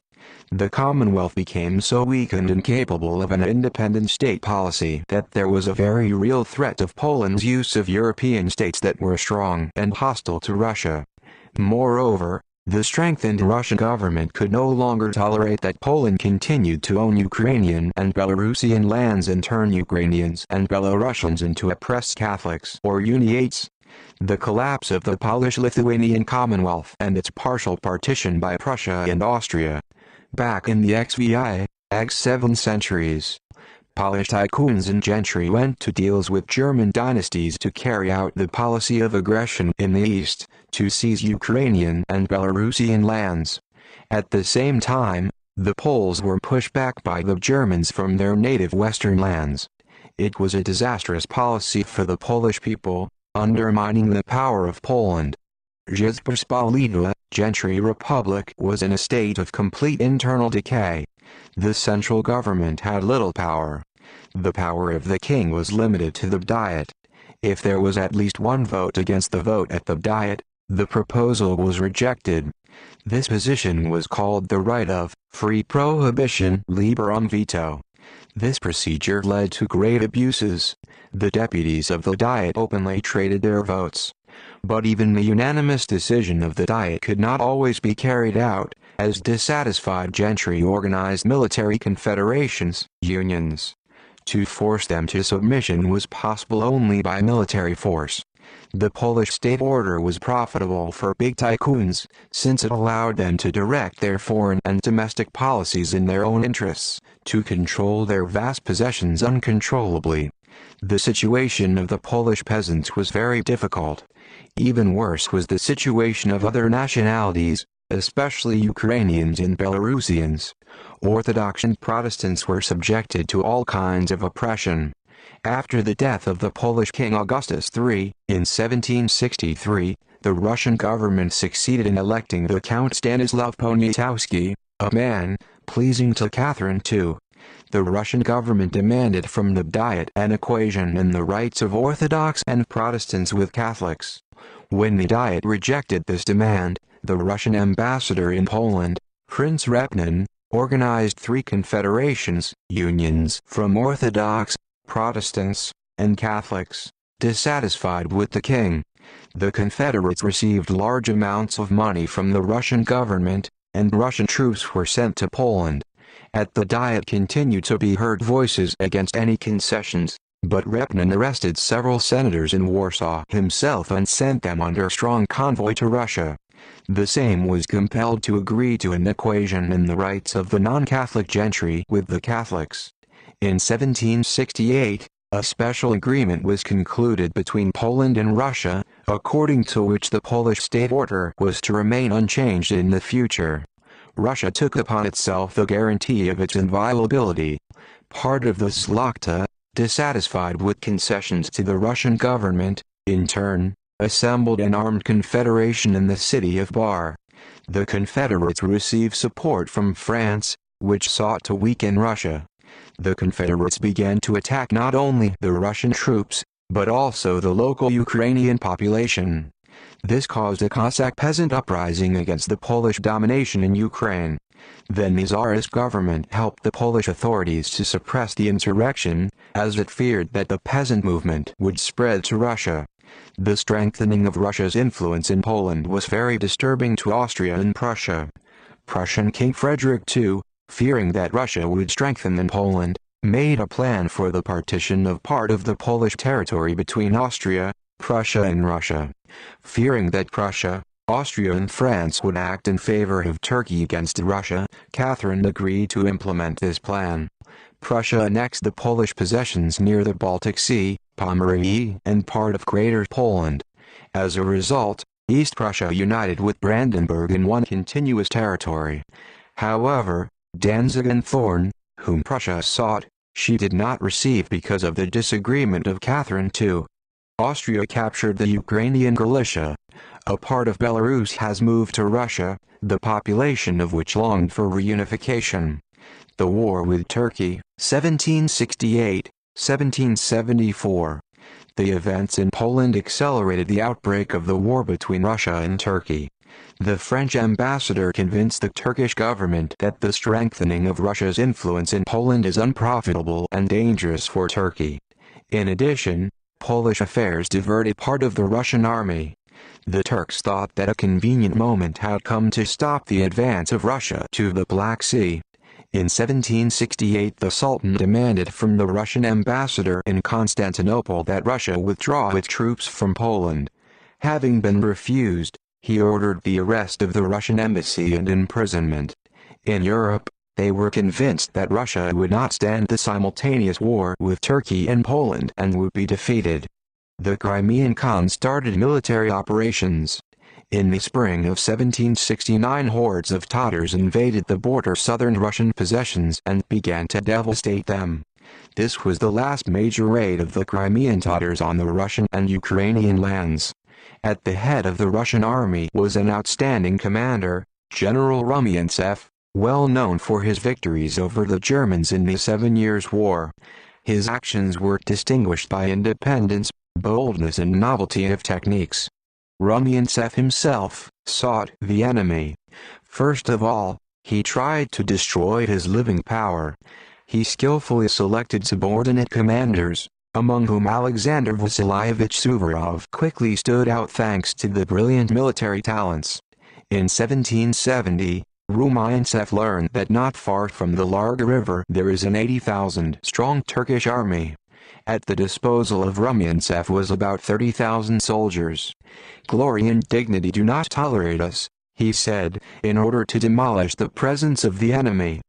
the Commonwealth became so weak and incapable of an independent state policy that there was a very real threat of Poland's use of European states that were strong and hostile to Russia. Moreover, the strengthened Russian government could no longer tolerate that Poland continued to own Ukrainian and Belarusian lands and turn Ukrainians and Belarusians into oppressed Catholics or Uniates. The collapse of the Polish-Lithuanian Commonwealth and its partial partition by Prussia and Austria. Back in the X7 centuries, Polish tycoons and gentry went to deals with German dynasties to carry out the policy of aggression in the east, to seize Ukrainian and Belarusian lands. At the same time, the Poles were pushed back by the Germans from their native western lands. It was a disastrous policy for the Polish people, undermining the power of Poland. Rzeczpospolita, Gentry Republic, was in a state of complete internal decay. The central government had little power. The power of the king was limited to the Diet. If there was at least one vote against the vote at the Diet, the proposal was rejected. This position was called the right of free prohibition, liberum veto. This procedure led to great abuses. The deputies of the Diet openly traded their votes. But even the unanimous decision of the Diet could not always be carried out, as dissatisfied gentry organized military confederations, unions. To force them to submission was possible only by military force. The Polish state order was profitable for big tycoons, since it allowed them to direct their foreign and domestic policies in their own interests, to control their vast possessions uncontrollably. The situation of the Polish peasants was very difficult. Even worse was the situation of other nationalities, especially Ukrainians and Belarusians. Orthodox and Protestants were subjected to all kinds of oppression. After the death of the Polish King Augustus III, in 1763, the Russian government succeeded in electing the Count Stanislaw Poniatowski, a man pleasing to Catherine II. The Russian government demanded from the Diet an equation in the rights of Orthodox and Protestants with Catholics. When the Diet rejected this demand, the Russian ambassador in Poland, Prince Repnin, organized 3 confederations, unions from Orthodox, Protestants, and Catholics. Dissatisfied with the king, the Confederates received large amounts of money from the Russian government, and Russian troops were sent to Poland. At the Diet continued to be heard voices against any concessions, but Repnin arrested several senators in Warsaw himself and sent them under strong convoy to Russia. The Sejm was compelled to agree to an equation in the rights of the non-Catholic gentry with the Catholics. In 1768, a special agreement was concluded between Poland and Russia, according to which the Polish state order was to remain unchanged in the future. Russia took upon itself the guarantee of its inviolability. Part of the Szlachta, dissatisfied with concessions to the Russian government, in turn, assembled an armed confederation in the city of Bar. The Confederates received support from France, which sought to weaken Russia. The Confederates began to attack not only the Russian troops, but also the local Ukrainian population. This caused a Cossack peasant uprising against the Polish domination in Ukraine. Then the Tsarist government helped the Polish authorities to suppress the insurrection, as it feared that the peasant movement would spread to Russia. The strengthening of Russia's influence in Poland was very disturbing to Austria and Prussia. Prussian King Frederick II, fearing that Russia would strengthen in Poland, made a plan for the partition of part of the Polish territory between Austria, Prussia and Russia. Fearing that Prussia, Austria and France would act in favor of Turkey against Russia, Catherine agreed to implement this plan. Prussia annexed the Polish possessions near the Baltic Sea, Pomerania, and part of Greater Poland. As a result, East Prussia united with Brandenburg in one continuous territory. However, Danzig and Thorn, whom Prussia sought, she did not receive because of the disagreement of Catherine II. Austria captured the Ukrainian Galicia. A part of Belarus has moved to Russia, the population of which longed for reunification. The war with Turkey, 1768, 1774. The events in Poland accelerated the outbreak of the war between Russia and Turkey. The French ambassador convinced the Turkish government that the strengthening of Russia's influence in Poland is unprofitable and dangerous for Turkey. In addition, Polish affairs diverted part of the Russian army. The Turks thought that a convenient moment had come to stop the advance of Russia to the Black Sea. In 1768 the Sultan demanded from the Russian ambassador in Constantinople that Russia withdraw its troops from Poland. Having been refused, he ordered the arrest of the Russian embassy and imprisonment. In Europe, they were convinced that Russia would not stand the simultaneous war with Turkey and Poland and would be defeated. The Crimean Khan started military operations. In the spring of 1769 hordes of Tatars invaded the border southern Russian possessions and began to devastate them. This was the last major raid of the Crimean Tatars on the Russian and Ukrainian lands. At the head of the Russian army was an outstanding commander, General Rumyantsev, well known for his victories over the Germans in the 7 Years' War. His actions were distinguished by independence, boldness and novelty of techniques. Rumyantsev himself sought the enemy. First of all, he tried to destroy his living power. He skillfully selected subordinate commanders, among whom Alexander Vasilyevich Suvorov quickly stood out thanks to the brilliant military talents. In 1770, Rumyantsev learned that not far from the Larga River there is an 80,000-strong Turkish army. At the disposal of Rumyantsev was about 30,000 soldiers. "Glory and dignity do not tolerate us," he said, in order to demolish the presence of the enemy.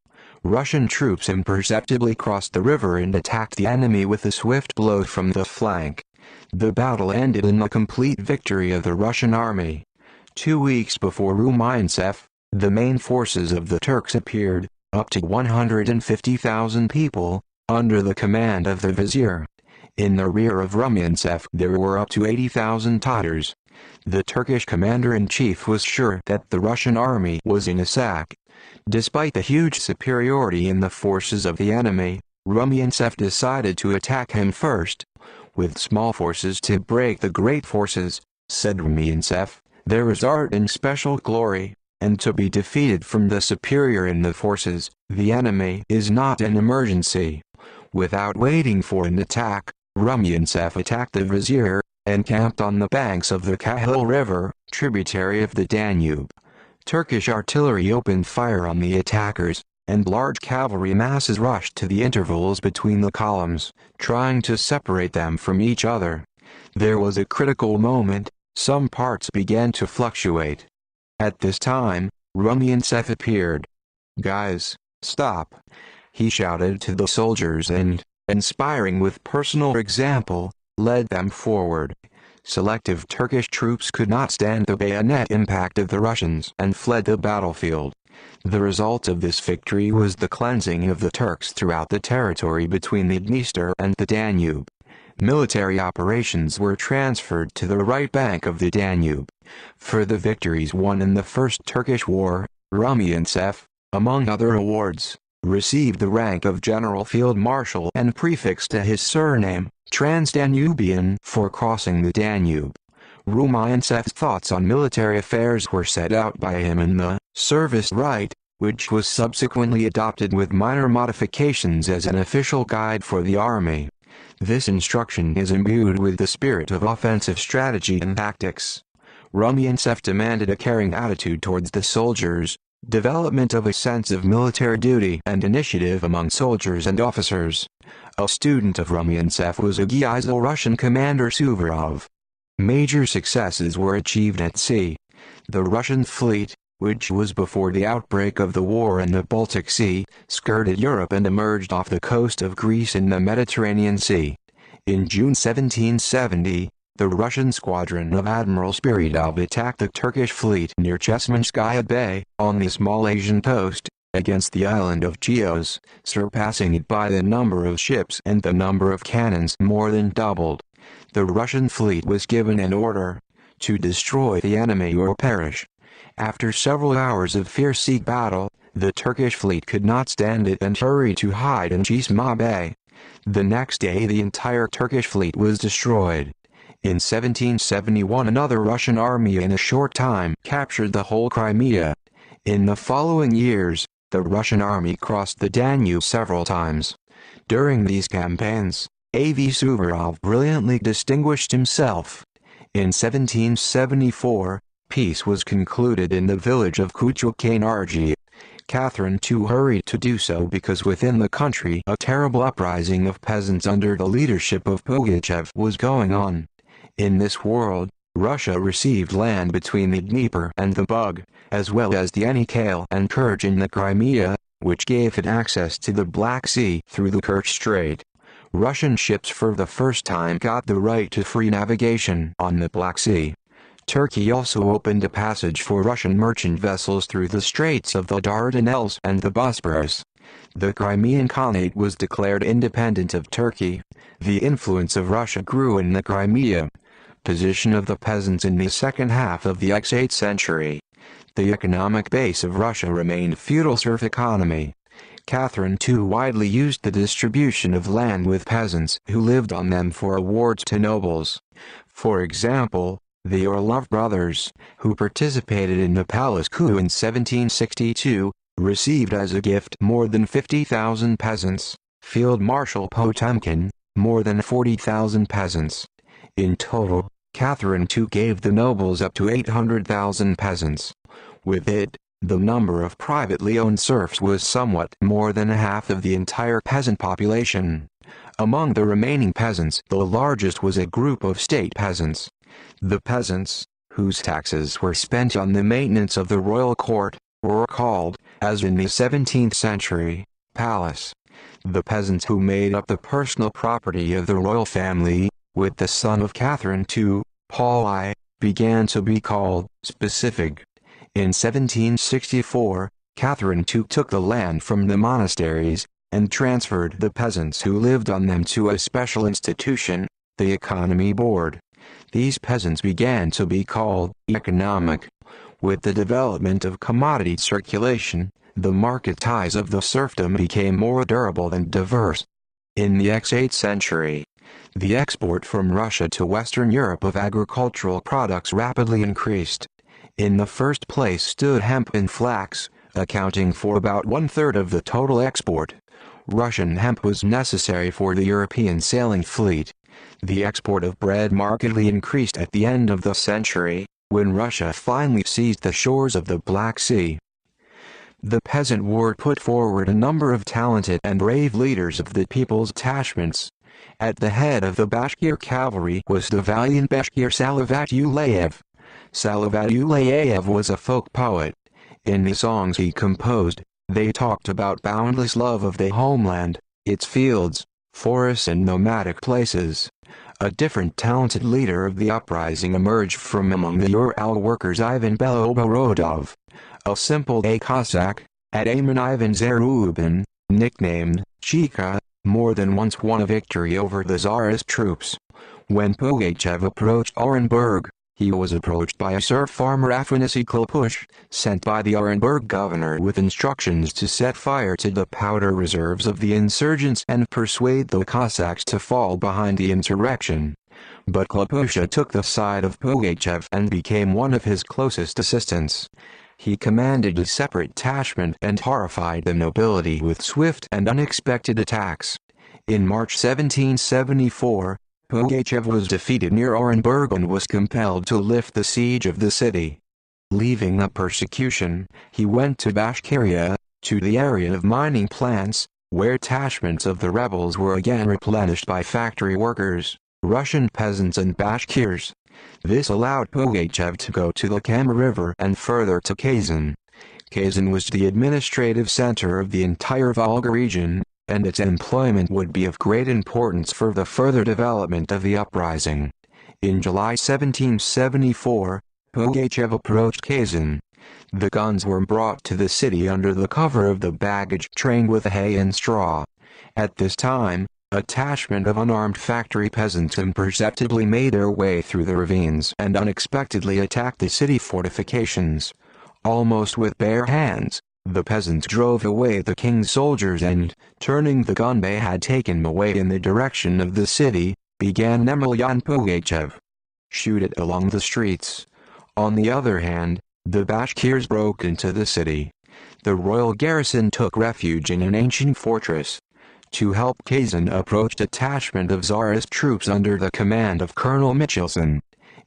Russian troops imperceptibly crossed the river and attacked the enemy with a swift blow from the flank. The battle ended in the complete victory of the Russian army. 2 weeks before Rumyantsev, the main forces of the Turks appeared, up to 150,000 people, under the command of the vizier. In the rear of Rumyantsev there were up to 80,000 Tatars. The Turkish commander-in-chief was sure that the Russian army was in a sack. Despite the huge superiority in the forces of the enemy, Rumyantsev decided to attack him first. "With small forces to break the great forces," said Rumyantsev, "there is art in special glory, and to be defeated from the superior in the forces, the enemy, is not an emergency." Without waiting for an attack, Rumyantsev attacked the vizier, and camped on the banks of the Kahil River, tributary of the Danube. Turkish artillery opened fire on the attackers, and large cavalry masses rushed to the intervals between the columns, trying to separate them from each other. There was a critical moment. Some parts began to fluctuate. At this time, Rumyantsev appeared. "Guys, stop!" he shouted to the soldiers and, inspiring with personal example, led them forward. Selective Turkish troops could not stand the bayonet impact of the Russians and fled the battlefield. The result of this victory was the cleansing of the Turks throughout the territory between the Dniester and the Danube. Military operations were transferred to the right bank of the Danube. For the victories won in the First Turkish War, Rumyantsev, among other awards, received the rank of General Field Marshal and prefixed to his surname, Transdanubian, for crossing the Danube. Rumyantsev's thoughts on military affairs were set out by him in the Service Right, which was subsequently adopted with minor modifications as an official guide for the army. This instruction is imbued with the spirit of offensive strategy and tactics. Rumyantsev demanded a caring attitude towards the soldiers, development of a sense of military duty and initiative among soldiers and officers. A student of Rumyantsev was a Gyazel Russian commander Suvorov. Major successes were achieved at sea. The Russian fleet, which was before the outbreak of the war in the Baltic Sea, skirted Europe and emerged off the coast of Greece in the Mediterranean Sea. In June 1770, the Russian squadron of Admiral Spiridov attacked the Turkish fleet near Chesmenskaya Bay, on the small Asian coast, against the island of Chios, surpassing it by the number of ships and the number of cannons more than doubled. The Russian fleet was given an order to destroy the enemy or perish. After several hours of fierce sea battle, The Turkish fleet could not stand it and hurried to hide in Chisma Bay. The next day the entire Turkish fleet was destroyed. In 1771 another Russian army in a short time captured the whole Crimea. In the following years, the Russian army crossed the Danube several times. During these campaigns, A.V. Suvorov brilliantly distinguished himself. In 1774, peace was concluded in the village of Kuchuk-Narji. Catherine II hurried to do so because within the country a terrible uprising of peasants under the leadership of Pugachev was going on. In this world, Russia received land between the Dnieper and the Bug, as well as the Anikale and Kerch in the Crimea, which gave it access to the Black Sea through the Kerch Strait. Russian ships for the first time got the right to free navigation on the Black Sea. Turkey also opened a passage for Russian merchant vessels through the Straits of the Dardanelles and the Bosporus. The Crimean Khanate was declared independent of Turkey. The influence of Russia grew in the Crimea. Position of the peasants in the second half of the X8th century. The economic base of Russia remained feudal serf economy. Catherine II widely used the distribution of land with peasants who lived on them for awards to nobles. For example, the Orlov brothers, who participated in the palace coup in 1762, received as a gift more than 50,000 peasants. Field Marshal Potemkin, more than 40,000 peasants. In total, Catherine II gave the nobles up to 800,000 peasants. With it, the number of privately owned serfs was somewhat more than half of the entire peasant population. Among the remaining peasants, the largest was a group of state peasants. The peasants, whose taxes were spent on the maintenance of the royal court, were called, as in the 17th century, palace. The peasants who made up the personal property of the royal family, with the son of Catherine II, Paul I, began to be called specific. In 1764, Catherine II took the land from the monasteries, and transferred the peasants who lived on them to a special institution, the Economy Board. These peasants began to be called economic. With the development of commodity circulation, the market ties of the serfdom became more durable and diverse. In the X8th century, the export from Russia to Western Europe of agricultural products rapidly increased. In the first place stood hemp and flax, accounting for about one-third of the total export. Russian hemp was necessary for the European sailing fleet. The export of bread markedly increased at the end of the century, when Russia finally seized the shores of the Black Sea. The peasant war put forward a number of talented and brave leaders of the people's detachments. At the head of the Bashkir cavalry was the valiant Bashkir Salavat Ulayev. Salavat Ulayev was a folk poet. In the songs he composed, they talked about boundless love of the homeland, its fields, forests and nomadic places. A different talented leader of the uprising emerged from among the Ural workers, Ivan Beloborodov. A simple Cossack, Ataman Ivan Zarubin, nicknamed Chika, more than once won a victory over the Tsarist troops. When Pugachev approached Orenburg, he was approached by a serf farmer Afanasy Klepush, sent by the Orenburg governor with instructions to set fire to the powder reserves of the insurgents and persuade the Cossacks to fall behind the insurrection. But Klepusha took the side of Pugachev and became one of his closest assistants. He commanded a separate detachment and horrified the nobility with swift and unexpected attacks. In March 1774, Pugachev was defeated near Orenburg and was compelled to lift the siege of the city. Leaving the persecution, he went to Bashkiria, to the area of mining plants, where detachments of the rebels were again replenished by factory workers, Russian peasants and Bashkirs. This allowed Pugachev to go to the Kama River and further to Kazan. Kazan was the administrative center of the entire Volga region, and its employment would be of great importance for the further development of the uprising. In July 1774, Pugachev approached Kazan. The guns were brought to the city under the cover of the baggage train with hay and straw. At this time, a detachment of unarmed factory peasants imperceptibly made their way through the ravines and unexpectedly attacked the city fortifications. Almost with bare hands, The peasants drove away the king's soldiers and, turning the gun they had taken away in the direction of the city, began Emelian Pugachev. Shoot it along the streets. On the other hand, the Bashkirs broke into the city. The royal garrison took refuge in an ancient fortress. To help Kazan approached a detachment of Tsarist troops under the command of Colonel Michelson.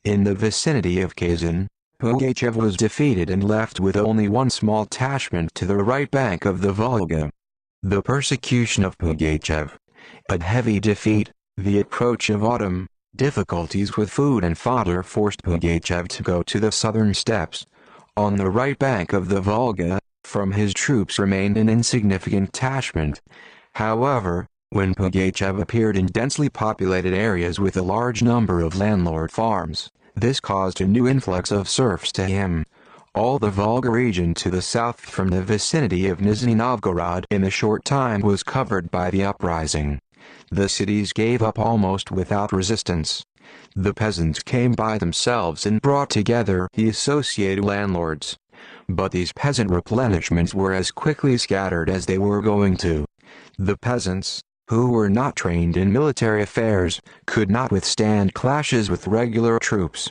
In the vicinity of Kazan, Pugachev was defeated and left with only one small detachment to the right bank of the Volga. The persecution of Pugachev. A heavy defeat, the approach of autumn, difficulties with food and fodder forced Pugachev to go to the southern steppes. On the right bank of the Volga, from his troops remained an insignificant detachment. However, when Pugachev appeared in densely populated areas with a large number of landlord farms, this caused a new influx of serfs to him. All the Volga region to the south from the vicinity of Nizhny Novgorod in a short time was covered by the uprising. The cities gave up almost without resistance. The peasants came by themselves and brought together the associated landlords. But these peasant replenishments were as quickly scattered as they were going to. The peasants, who were not trained in military affairs, could not withstand clashes with regular troops.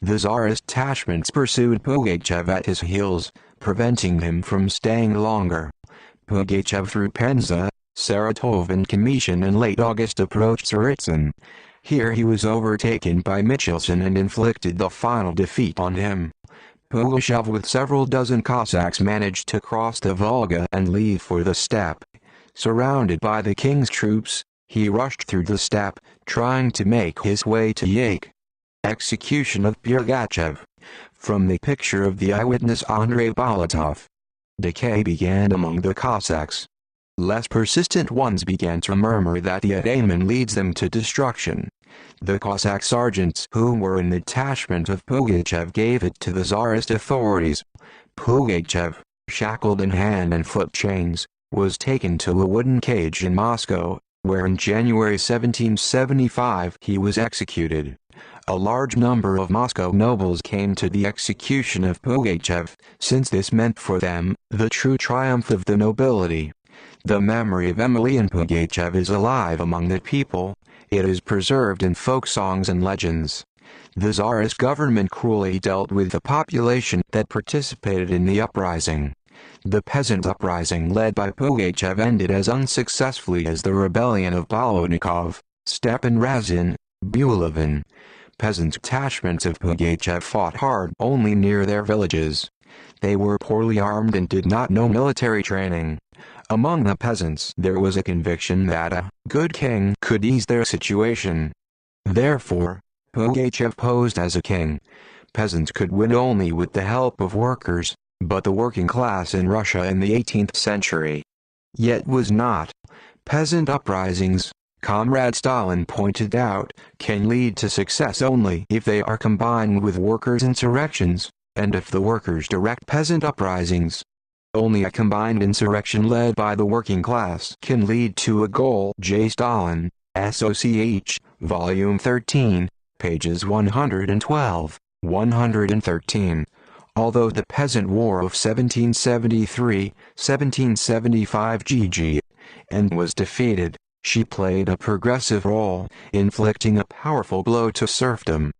The Tsarist detachments pursued Pugachev at his heels, preventing him from staying longer. Pugachev through Penza, Saratov and Commission in late August approached Tsaritsyn. Here he was overtaken by Michelson and inflicted the final defeat on him. Pugachev with several dozen Cossacks managed to cross the Volga and leave for the steppe. Surrounded by the king's troops, he rushed through the steppe, trying to make his way to Yake. Execution of Pugachev. From the picture of the eyewitness Andrei Bolotov. Decay began among the Cossacks. Less persistent ones began to murmur that the ataman leads them to destruction. The Cossack sergeants who were in the detachment of Pugachev gave it to the Tsarist authorities. Pugachev, shackled in hand and foot chains, was taken to a wooden cage in Moscow, where in January 1775 he was executed. A large number of Moscow nobles came to the execution of Pugachev, since this meant for them the true triumph of the nobility. The memory of Emelian Pugachev is alive among the people. It is preserved in folk songs and legends. The Tsarist government cruelly dealt with the population that participated in the uprising. The peasant uprising led by Pugachev ended as unsuccessfully as the rebellion of Bolotnikov, Stepan Razin, Bulavin. Peasant detachments of Pugachev fought hard only near their villages. They were poorly armed and did not know military training. Among the peasants there was a conviction that a good king could ease their situation. Therefore, Pugachev posed as a king. Peasants could win only with the help of workers, but the working class in Russia in the 18th century yet was not. Peasant uprisings, Comrade Stalin pointed out, can lead to success only if they are combined with workers' insurrections, and if the workers direct peasant uprisings. Only a combined insurrection led by the working class can lead to a goal. J. Stalin, SOCH, Volume 13, pages 112, 113. Although the Peasant War of 1773-1775 GG and was defeated, she played a progressive role, inflicting a powerful blow to serfdom.